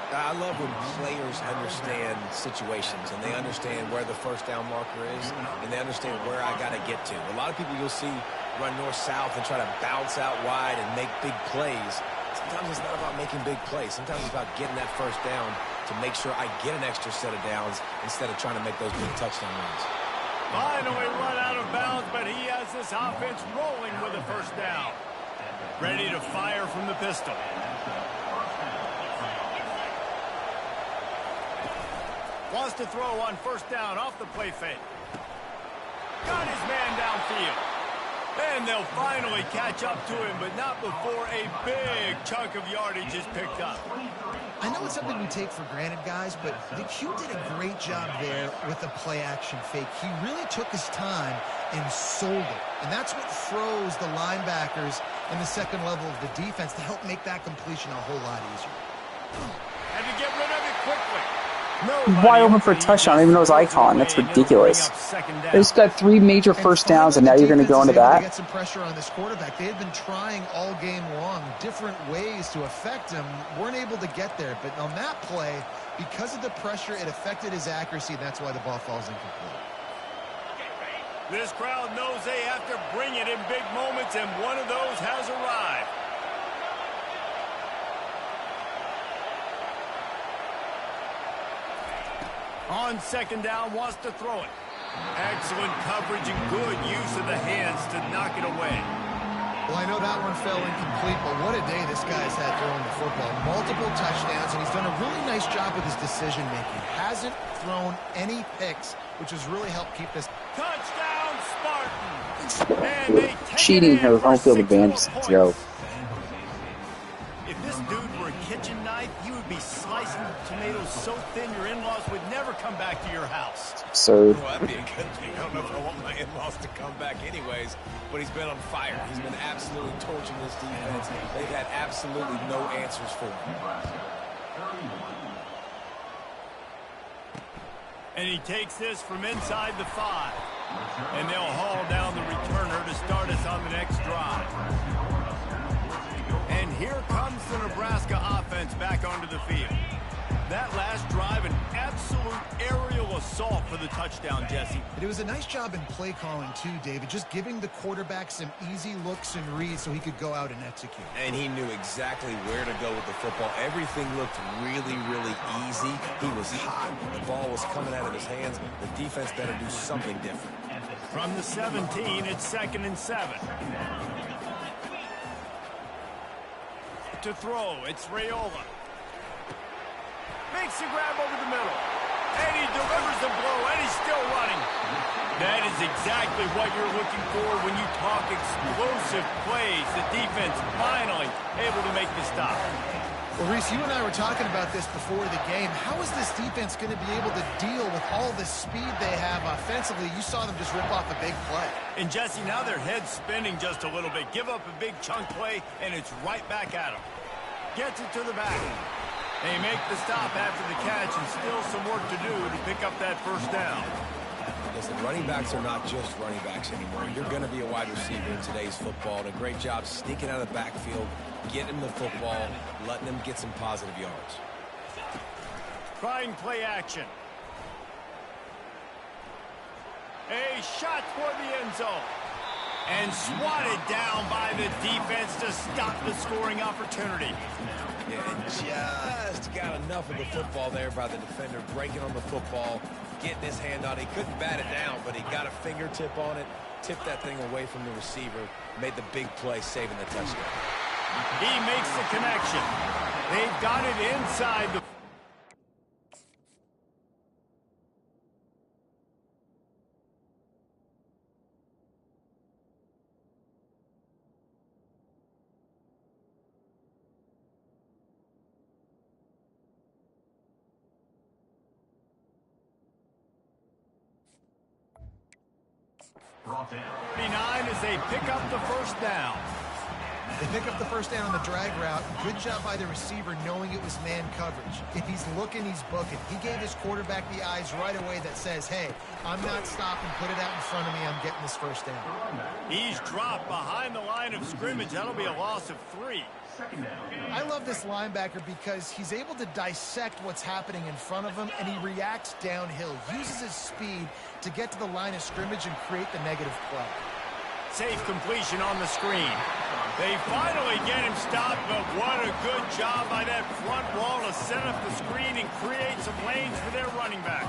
I love when players understand situations and they understand where the first down marker is and they understand where I got to get to. A lot of people you'll see run north-south and try to bounce out wide and make big plays. Sometimes it's not about making big plays. Sometimes it's about getting that first down to make sure I get an extra set of downs instead of trying to make those big touchdown runs. Finally run out of bounds, but he has this offense rolling with a first down. Ready to fire from the pistol. Wants to throw on first down off the play fake. Got his man downfield. And they'll finally catch up to him, but not before a big chunk of yardage is picked up. I know it's something we take for granted, guys, but the Q did a great job there with the play-action fake. He really took his time and sold it. And that's what froze the linebackers in the second level of the defense to help make that completion a whole lot easier. Had to get rid of it quickly. Wide open for a touchdown. I don't even know his icon. That's ridiculous. They just got 3 major first downs, and now you're going to go into that? Get some pressure on this quarterback. They had been trying all game long, different ways to affect him. Weren't able to get there, but on that play, because of the pressure, it affected his accuracy, and that's why the ball falls incomplete. This crowd knows they have to bring it in big moments, and one of those has arrived. On second down, wants to throw it. Excellent coverage and good use of the hands to knock it away. Well, I know that one fell incomplete, but what a day this guy's had throwing the football. Multiple touchdowns, and he's done a really nice job with his decision-making. Hasn't thrown any picks, which has really helped keep this. Touchdown, Spartans! And they take Cheating here, home field advantage. Let's go. If this dude were a kitchen knife, he would be slicing tomatoes potatoes so thin your in-laws would never come back to your house. Absurd. Well, that'd be a good thing. I don't know if I want my in-laws to come back anyways, but he's been on fire. He's been absolutely torching this defense. They've had absolutely no answers for him. And he takes this from inside the 5. And they'll haul down the returner to start us on the next drive. And here comes the Nebraska offense back onto the field. That last drive, an absolute aerial assault for the touchdown, Jesse. It was a nice job in play calling, too, David, just giving the quarterback some easy looks and reads so he could go out and execute. And he knew exactly where to go with the football. Everything looked really, really easy. He was hot. The ball was coming out of his hands. The defense better do something different. From the 17, it's 2nd and 7. To throw, it's Raiola. Makes the grab over the middle. And he delivers the blow, and he's still running. That is exactly what you're looking for when you talk explosive plays. The defense finally able to make the stop. Well, Reese, you and I were talking about this before the game. How is this defense going to be able to deal with all the speed they have offensively? You saw them just rip off a big play. And, Jesse, now their head's spinning just a little bit. Give up a big chunk play, and it's right back at them. Gets it to the back. They make the stop after the catch, and still some work to do to pick up that first down. Listen, running backs are not just running backs anymore. You're going to be a wide receiver in today's football. And a great job sneaking out of the backfield, getting him the football, letting him get some positive yards. Trying play action. A shot toward the end zone. And swatted down by the defense to stop the scoring opportunity. Yeah, and just got enough of the football there by the defender, breaking on the football, getting his hand on it. He couldn't bat it down, but he got a fingertip on it, tipped that thing away from the receiver, made the big play, saving the touchdown. He makes the connection. They've got it inside the... as they pick up the first down. They pick up the first down on the drag route. Good job by the receiver knowing it was man coverage. If he's looking, he's booking. He gave his quarterback the eyes right away that says, hey, I'm not stopping. Put it out in front of me. I'm getting this first down. He's dropped behind the line of scrimmage. That'll be a loss of 3. I love this linebacker because he's able to dissect what's happening in front of him, and he reacts downhill, uses his speed to get to the line of scrimmage and create the negative play. Safe completion on the screen. They finally get him stopped, but what a good job by that front wall to set up the screen and create some lanes for their running back.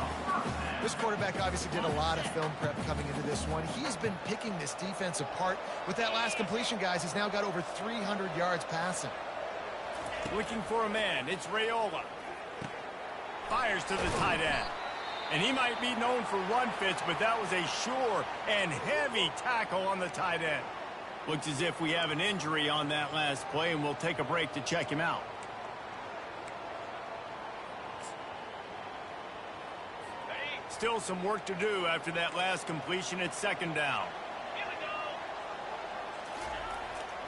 This quarterback obviously did a lot of film prep coming into this one. He has been picking this defense apart. With that last completion, guys, he's now got over 300 yards passing. Looking for a man. It's Raiola. Fires to the tight end. And he might be known for run fits, but that was a sure and heavy tackle on the tight end. Looks as if we have an injury on that last play, and we'll take a break to check him out. Still some work to do after that last completion at 2nd down.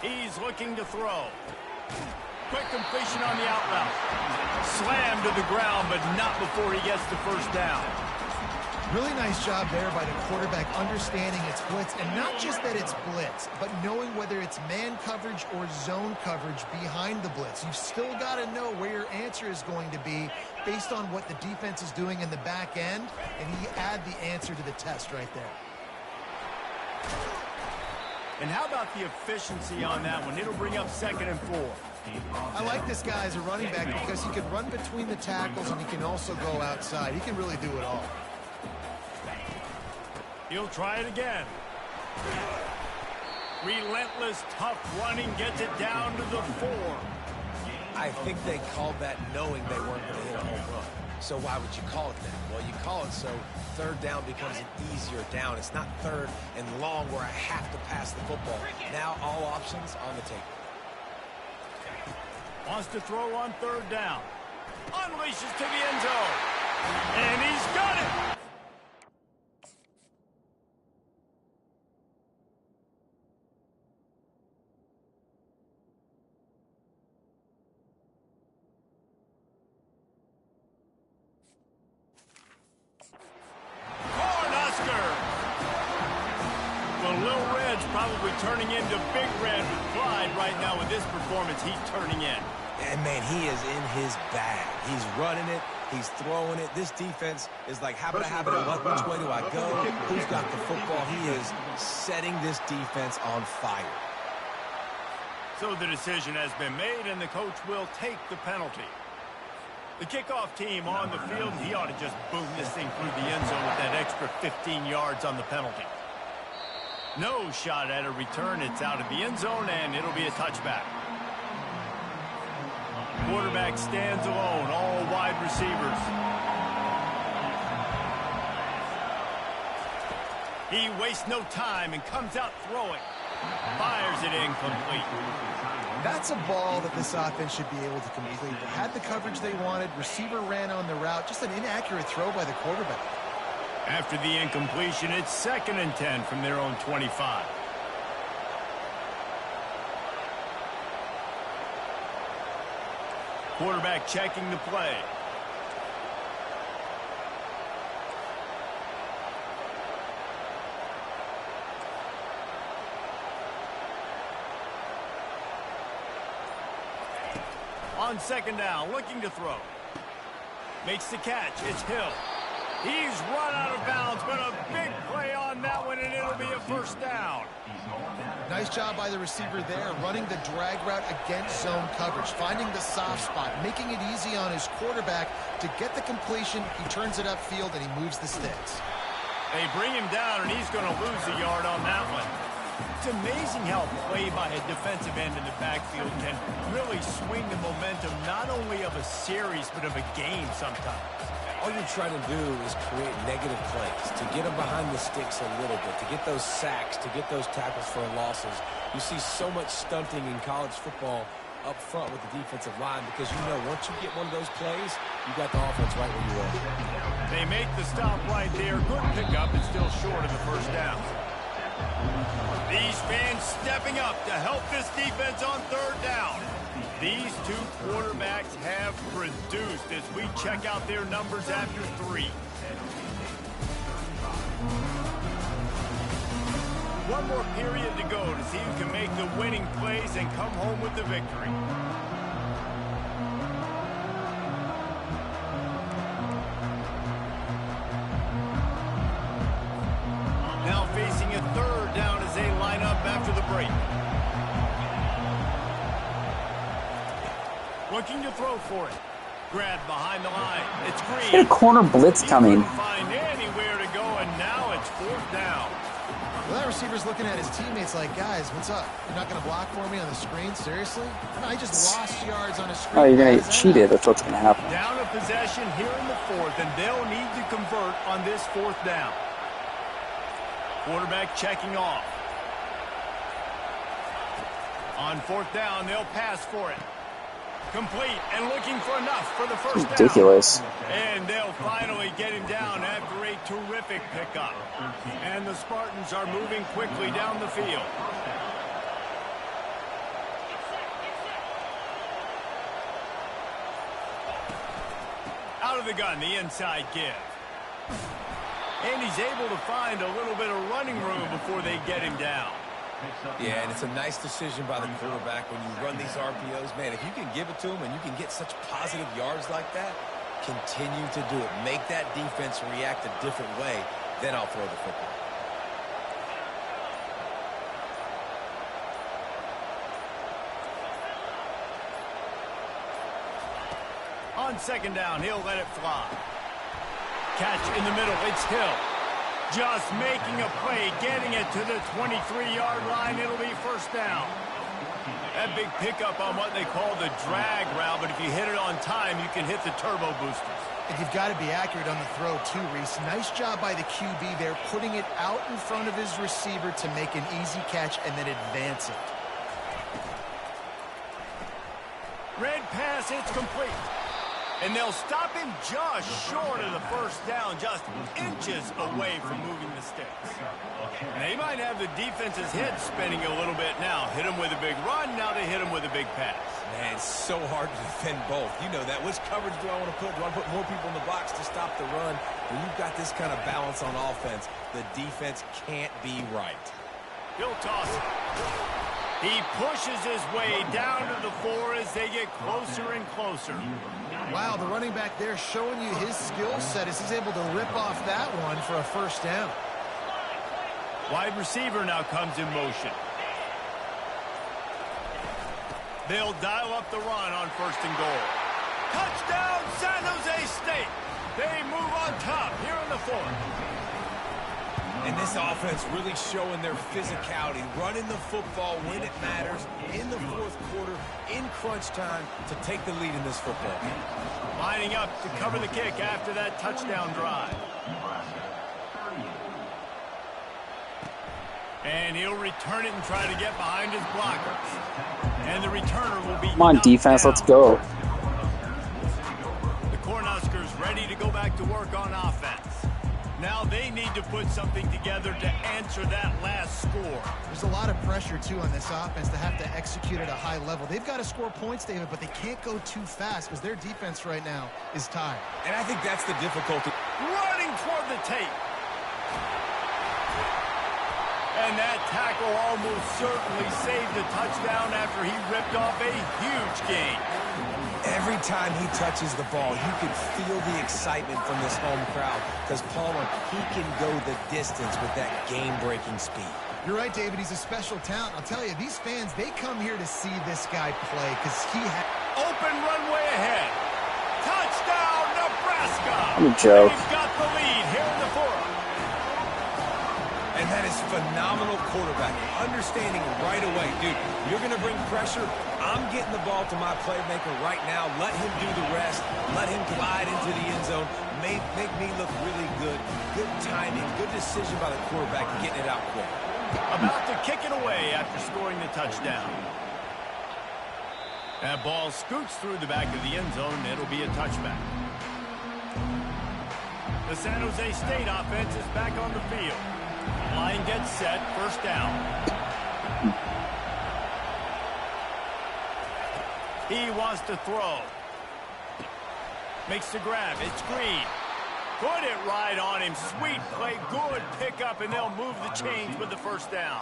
He's looking to throw. Quick completion on the out route. Slammed to the ground, but not before he gets the first down. Really nice job there by the quarterback understanding it's blitz, and not just that it's blitz, but knowing whether it's man coverage or zone coverage behind the blitz. You've still got to know where your answer is going to be based on what the defense is doing in the back end, and you add the answer to the test right there. And how about the efficiency on that one? It'll bring up 2nd and 4. I like this guy as a running back because he can run between the tackles and he can also go outside. He can really do it all. He'll try it again. Relentless, tough running gets it down to the 4. I think they called that knowing they weren't going to hit a home run. So why would you call it that? Well, you call it so 3rd down becomes an easier down. It's not 3rd and long where I have to pass the football. Now all options on the table. Wants to throw on 3rd down. unleashes to the end zone. And he's got it. Little Red's probably turning into Big Red with pride right now with this performance he's turning in. And, man, he is in his bag. He's running it. He's throwing it. This defense is like, habit, which way do I go? Who's got the football? He is setting this defense on fire. So the decision has been made, and the coach will take the penalty. The kickoff team on the field, he ought to just boom this thing through the end zone with that extra 15 yards on the penalty. No shot at a return. It's out of the end zone, and it'll be a touchback. Quarterback stands alone, all wide receivers. He wastes no time and comes out throwing. Fires it incomplete. That's a ball that this offense should be able to complete. They had the coverage they wanted. Receiver ran on the route. Just an inaccurate throw by the quarterback. After the incompletion, it's 2nd and 10 from their own 25. Quarterback checking the play. On 2nd down, looking to throw. Makes the catch. It's Hill. He's run out of bounds, but a big play on that one, and it'll be a 1st down. Nice job by the receiver there, running the drag route against zone coverage, finding the soft spot, making it easy on his quarterback to get the completion. He turns it upfield, and he moves the sticks. They bring him down, and he's going to lose a yard on that one. It's amazing how play by a defensive end in the backfield can really swing the momentum not only of a series, but of a game sometimes. All you're trying to do is create negative plays, to get them behind the sticks a little bit, to get those sacks, to get those tackles for losses. You see so much stunting in college football up front with the defensive line because you know once you get one of those plays, you got the offense right where you are. They make the stop right there. Good pickup and still short of the 1st down. These fans stepping up to help this defense on 3rd down. These two quarterbacks have produced as we check out their numbers after 3. One more period to go to see who can make the winning plays and come home with the victory. Now facing a 3rd down as they line up after the break. Looking to throw for it. Grab behind the line. It's Green. Get a corner blitz coming. Find anywhere to go, and now it's 4th down. Well, that receiver's looking at his teammates like, guys, what's up? You're not going to block for me on the screen? Seriously? No, I just lost yards on a screen. Oh, you're going to get cheated. That's what's going to happen. Down a possession here in the 4th, and they'll need to convert on this 4th down. Quarterback checking off. On 4th down, they'll pass for it. Complete and looking for enough for the 1st down. Ridiculous. And they'll finally get him down after a terrific pickup. And the Spartans are moving quickly down the field. Out of the gun, the inside give. And he's able to find a little bit of running room before they get him down. Yeah, and it's a nice decision by the quarterback when you run these RPOs. Man, if you can give it to him and you can get such positive yards like that, continue to do it. Make that defense react a different way, then I'll throw the football. On 2nd down, he'll let it fly. Catch in the middle, it's Hill. Just making a play, getting it to the 23-yard line. It'll be 1st down. That big pickup on what they call the drag route, but if you hit it on time, you can hit the turbo boosters. And you've got to be accurate on the throw, too, Reese. Nice job by the QB there, putting it out in front of his receiver to make an easy catch and then advance it. Red pass, it's complete. And they'll stop him just short of the first down, just inches away from moving the sticks. They might have the defense's head spinning a little bit now. Hit him with a big run, now they hit him with a big pass. Man, it's so hard to defend both. You know that. Which coverage do I want to put? Do I want to put more people in the box to stop the run? When you've got this kind of balance on offense, the defense can't be right. He'll toss it. He pushes his way down to the 4 as they get closer and closer. Wow, the running back there showing you his skill set as he's able to rip off that one for a first down. Wide receiver now comes in motion. They'll dial up the run on 1st and goal. Touchdown, San Jose State. They move on top here in the 4th. And this offense really showing their physicality, running the football when it matters, in the 4th quarter, in crunch time, to take the lead in this football game. Lining up to cover the kick after that touchdown drive. And he'll return it and try to get behind his blockers. And the returner will be... Come on, defense, let's go. The Cornhuskers ready to go back to work on offense. Now they need to put something together to answer that last score. There's a lot of pressure, too, on this offense to have to execute at a high level. They've got to score points, David, but they can't go too fast because their defense right now is tired. And I think that's the difficulty. Running toward the tape. And that tackle almost certainly saved a touchdown after he ripped off a huge gain. Every time he touches the ball, you can feel the excitement from this home crowd because Palmer, he can go the distance with that game-breaking speed. You're right, David. He's a special talent. I'll tell you, these fans, they come here to see this guy play because he has... Open runway ahead. Touchdown, Nebraska. I'm a joke. They've got the lead here in the 4th. And that is phenomenal quarterback. Understanding right away, dude, you're going to bring pressure. I'm getting the ball to my playmaker right now. Let him do the rest. Let him glide into the end zone. Make me look really good. Good timing. Good decision by the quarterback getting it out quick. About to kick it away after scoring the touchdown. That ball scoots through the back of the end zone. It'll be a touchback. The San Jose State offense is back on the field. Line gets set. 1st down. He wants to throw. Makes the grab. It's Green. Put it right on him. Sweet play. Good pickup, and they'll move the chains with the 1st down.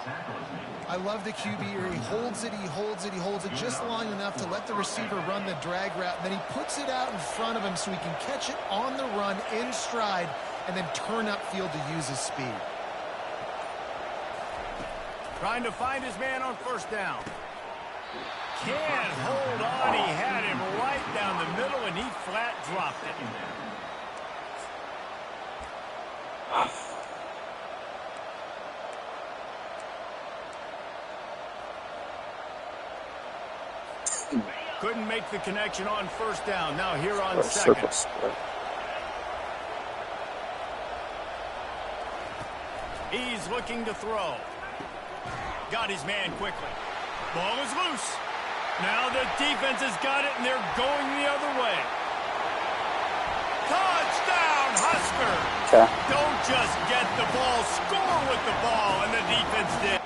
I love the QB here. He holds it, he holds it, he holds it just long enough to let the receiver run the drag route. And then he puts it out in front of him so he can catch it on the run in stride and then turn upfield to use his speed. Trying to find his man on 1st down. Can't hold on. He had him right down the middle, and he flat dropped it. Couldn't make the connection on 1st down. Now here on 2nd. He's looking to throw. Got his man quickly. Ball is loose. Now the defense has got it, and they're going the other way. Touchdown, Husker! Okay. Don't just get the ball, score with the ball, and the defense did.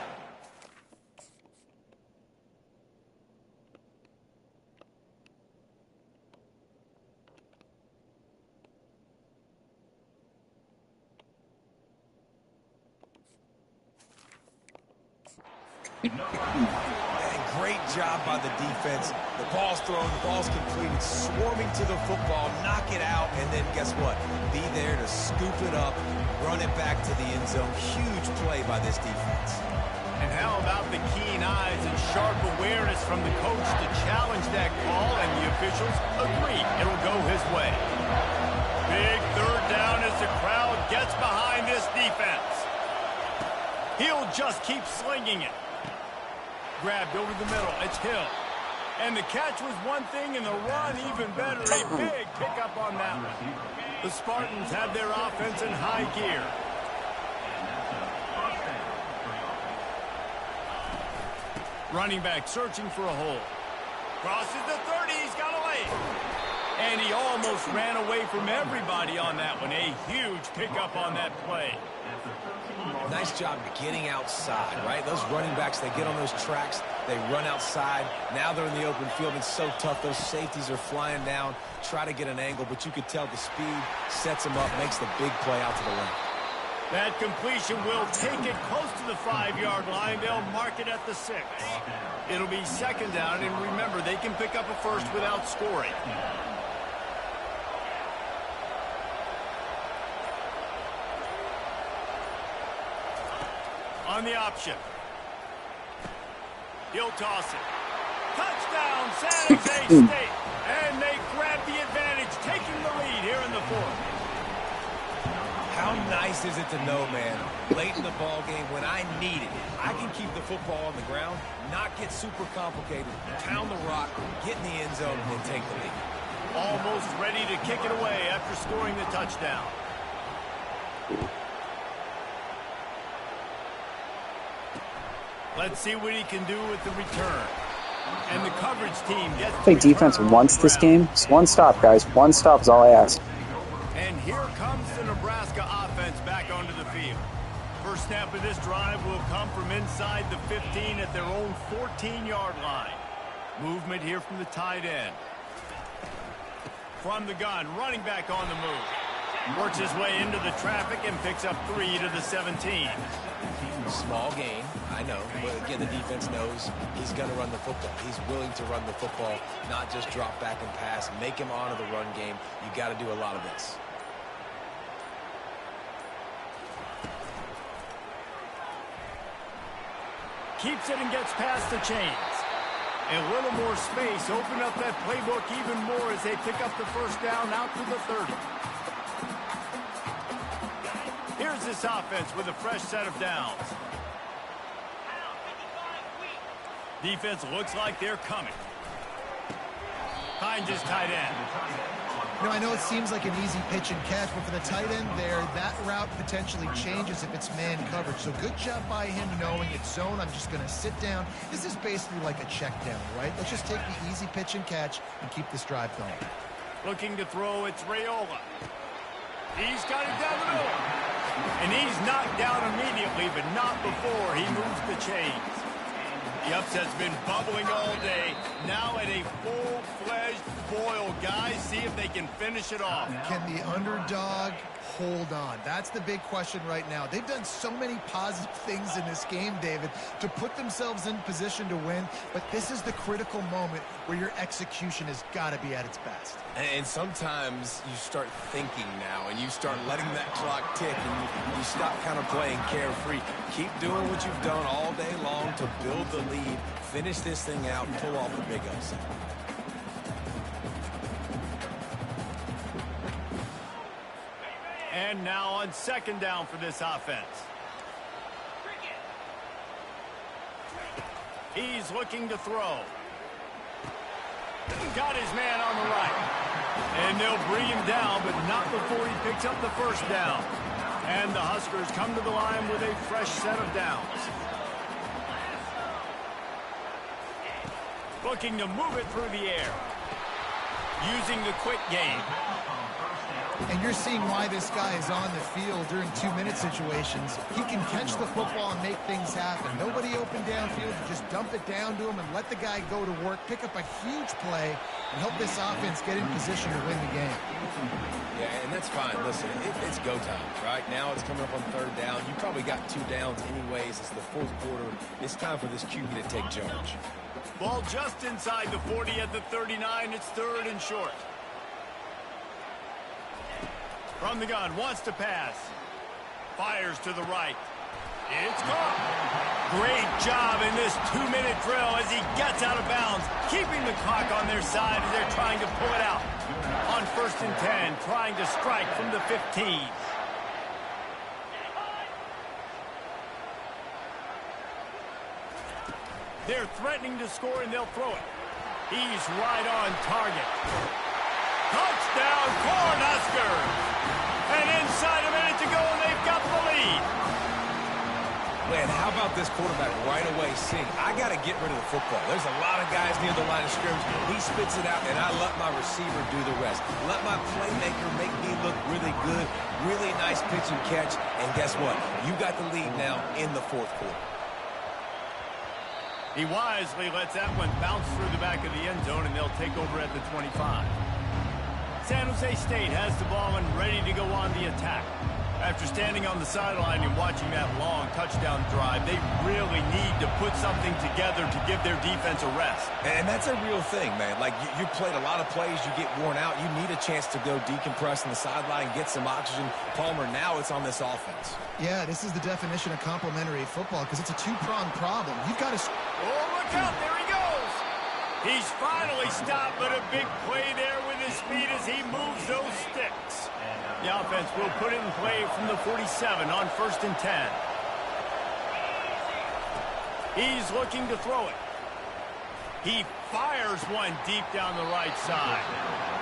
Great job by the defense. The ball's thrown, the ball's completed, swarming to the football, knock it out, and then guess what? Be there to scoop it up, run it back to the end zone. Huge play by this defense. And how about the keen eyes and sharp awareness from the coach to challenge that call, and the officials agree it'll go his way. Big 3rd down as the crowd gets behind this defense. He'll just keep slinging it. Grabbed over the middle. It's Hill. And the catch was one thing, and the run even better. A big pickup on that one. The Spartans have their offense in high gear. Running back searching for a hole. Crosses the 30. He's got a lane. And he almost ran away from everybody on that one. A huge pickup on that play. Nice job getting outside, right? Those running backs, they get on those tracks, they run outside. Now they're in the open field. It's so tough. Those safeties are flying down, try to get an angle, but you could tell the speed sets them up, makes the big play out to the left. That completion will take it close to the 5-yard line. They'll mark it at the 6. It'll be second down, and remember, they can pick up a first without scoring. On the option. He'll toss it. Touchdown, San Jose State. And they grab the advantage, taking the lead here in the 4th. How nice is it to know, man, late in the ball game when I need it, I can keep the football on the ground, not get super complicated, pound the rock, get in the end zone, and take the lead. Almost ready to kick it away after scoring the touchdown. Let's see what he can do with the return. And the coverage team gets I think defense wants this game. It's one stop, guys. One stop is all I ask. And here comes the Nebraska offense back onto the field. First snap of this drive will come from inside the 15 at their own 14-yard line. Movement here from the tight end. From the gun, running back on the move. Works his way into the traffic and picks up 3 to the 17. Small gain, I know, but again, the defense knows he's going to run the football. He's willing to run the football, not just drop back and pass, make him honor the run game. You got to do a lot of this. Keeps it and gets past the chains. And a little more space, open up that playbook even more as they pick up the first down out to the 30. Here's this offense with a fresh set of downs. Defense looks like they're coming. Finds his tight end. You know, I know it seems like an easy pitch and catch, but for the tight end there, that route potentially changes if it's man coverage. So good job by him knowing it's zone. I'm just going to sit down. This is basically like a check down, right? Let's just take the easy pitch and catch and keep this drive going. Looking to throw, it's Raiola. He's got it down the middle. And he's knocked down immediately, but not before he moves the chains. The upset's been bubbling all day. Now at a full-fledged boil. Guys, see if they can finish it off. Can the underdog hold on? That's the big question right now. They've done so many positive things in this game, David, to put themselves in position to win. But this is the critical moment where your execution has got to be at its best. And sometimes you start thinking now, and you start letting that clock tick, and you stop kind of playing carefree. Keep doing what you've done all day long to build the lead, finish this thing out, and pull off the big upset. And now on second down for this offense. He's looking to throw. Got his man on the right. And they'll bring him down, but not before he picks up the first down. And the Huskers come to the line with a fresh set of downs. Looking to move it through the air. Using the quick game. And you're seeing why this guy is on the field during 2-minute situations. He can catch the football and make things happen. Nobody open downfield. You just dump it down to him and let the guy go to work, pick up a huge play, and help this offense get in position to win the game. Yeah, and that's fine. Listen, it's go time, right? Now it's coming up on third down. You probably got 2 downs anyways. It's the fourth quarter. It's time for this QB to take charge. Ball just inside the 40 at the 39. It's third and short. From the gun, wants to pass. Fires to the right. It's caught. Great job in this 2-minute drill as he gets out of bounds, keeping the clock on their side as they're trying to pull it out. On first and 10, trying to strike from the 15. They're threatening to score, and they'll throw it. He's right on target. Touchdown, Cornhuskers! And inside a minute to go, and they've got the lead. Man, And how about this quarterback right away seeing, I got to get rid of the football. There's a lot of guys near the line of scrimmage. He spits it out, and I let my receiver do the rest. Let my playmaker make me look really good. Really nice pitch and catch. And guess what? You got the lead now in the fourth quarter. He wisely lets that one bounce through the back of the end zone, and they'll take over at the 25. San Jose State has the ball and ready to go on the attack. After standing on the sideline and watching that long touchdown drive, they really need to put something together to give their defense a rest. And that's a real thing, man. Like, you played a lot of plays, you get worn out. You need a chance to go decompress on the sideline, get some oxygen. Palmer, now it's on this offense. Yeah, this is the definition of complementary football because it's a two-pronged problem. You've got to... Oh, look out. There he goes. He's finally stopped, but a big play there with his speed as he moves those sticks. The offense will put it in play from the 47 on 1st and 10. He's looking to throw it. He fires one deep down the right side.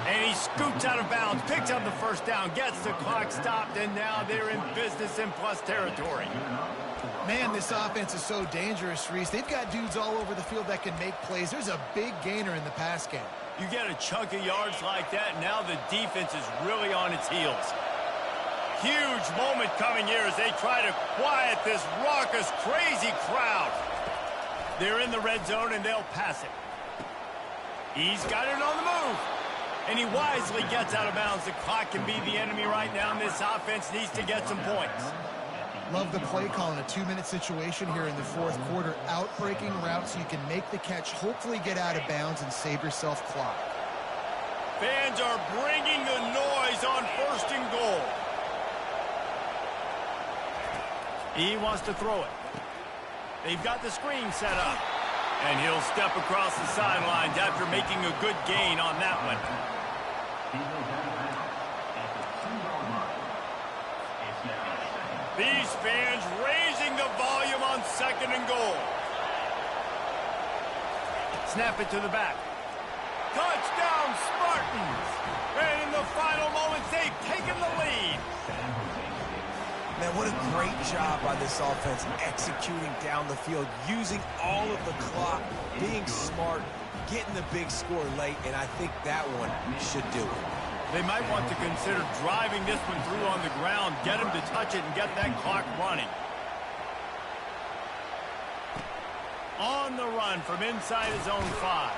And he scoots out of bounds, picks up the first down, gets the clock stopped, and now they're in business in plus territory. Man, this offense is so dangerous, Reese. They've got dudes all over the field that can make plays. There's a big gainer in the pass game. You get a chunk of yards like that, now the defense is really on its heels. Huge moment coming here as they try to quiet this raucous, crazy crowd. They're in the red zone, and they'll pass it. He's got it on the move. And he wisely gets out of bounds. The clock can be the enemy right now, and this offense needs to get some points. Love the play call in a 2-minute situation here in the fourth quarter. Out-breaking route so you can make the catch, hopefully get out of bounds, and save yourself clock. Fans are bringing the noise on 1st and goal. He wants to throw it. They've got the screen set up. And he'll step across the sidelines after making a good gain on that one. These fans raising the volume on 2nd and goal. Snap it to the back. Touchdown, Spartans! And in the final moments, they've taken the lead. Man, what a great job by this offense executing down the field, using all of the clock, being smart, getting the big score late, and I think that one should do it. They might want to consider driving this one through on the ground, get him to touch it, and get that clock running. On the run from inside his own 5.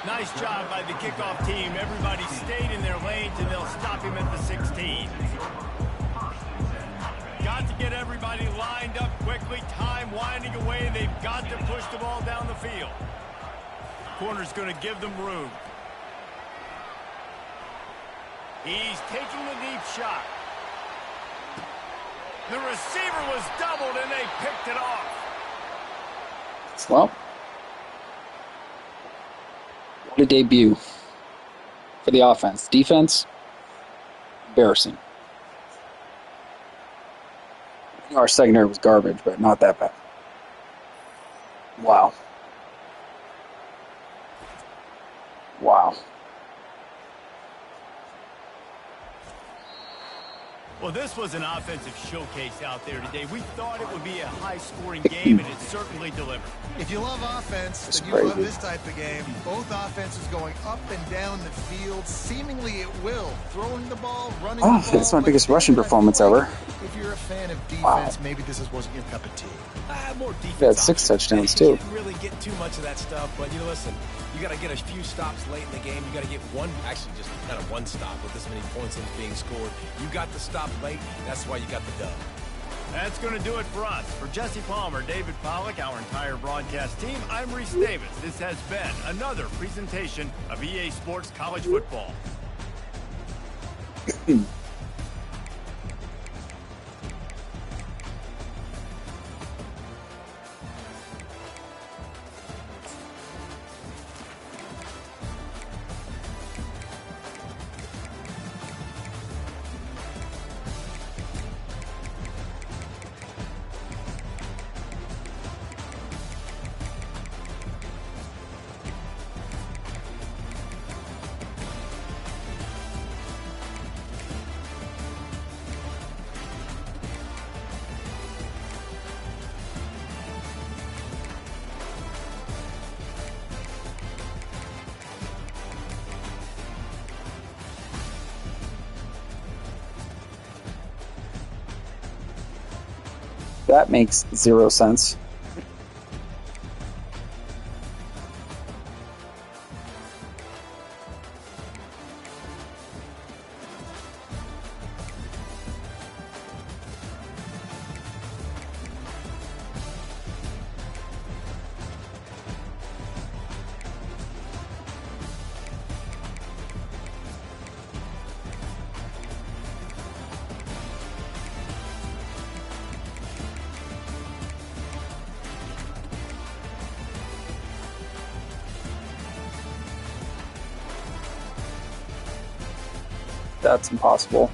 Nice job by the kickoff team. Everybody stayed in their lanes, and they'll stop him at the 16. Got to get everybody lined up quickly. Time winding away. They've got to push the ball down the field. Corner's going to give them room. He's taking the deep shot. The receiver was doubled, and they picked it off. Well, what a debut for the offense. Defense, embarrassing. Our secondary was garbage, but not that bad. Wow. Wow. Well, this was an offensive showcase out there today. We thought it would be a high-scoring game, and it certainly delivered. If you love offense, then you love this type of game. Both offenses going up and down the field, seemingly at will. Throwing the ball, running the ball. That's my biggest rushing performance ever. If you're a fan of defense, maybe this wasn't your cup of tea. More defense. They had 6 touchdowns, too. You didn't really get too much of that stuff, but, you know, listen, you got to get a few stops late in the game. You got to get one stop with this many points being scored. You got the stop late. That's why you got the dub. That's going to do it for us. For Jesse Palmer, David Pollack, our entire broadcast team, I'm Reese Davis. This has been another presentation of EA Sports College Football. That makes 0 sense. That's impossible.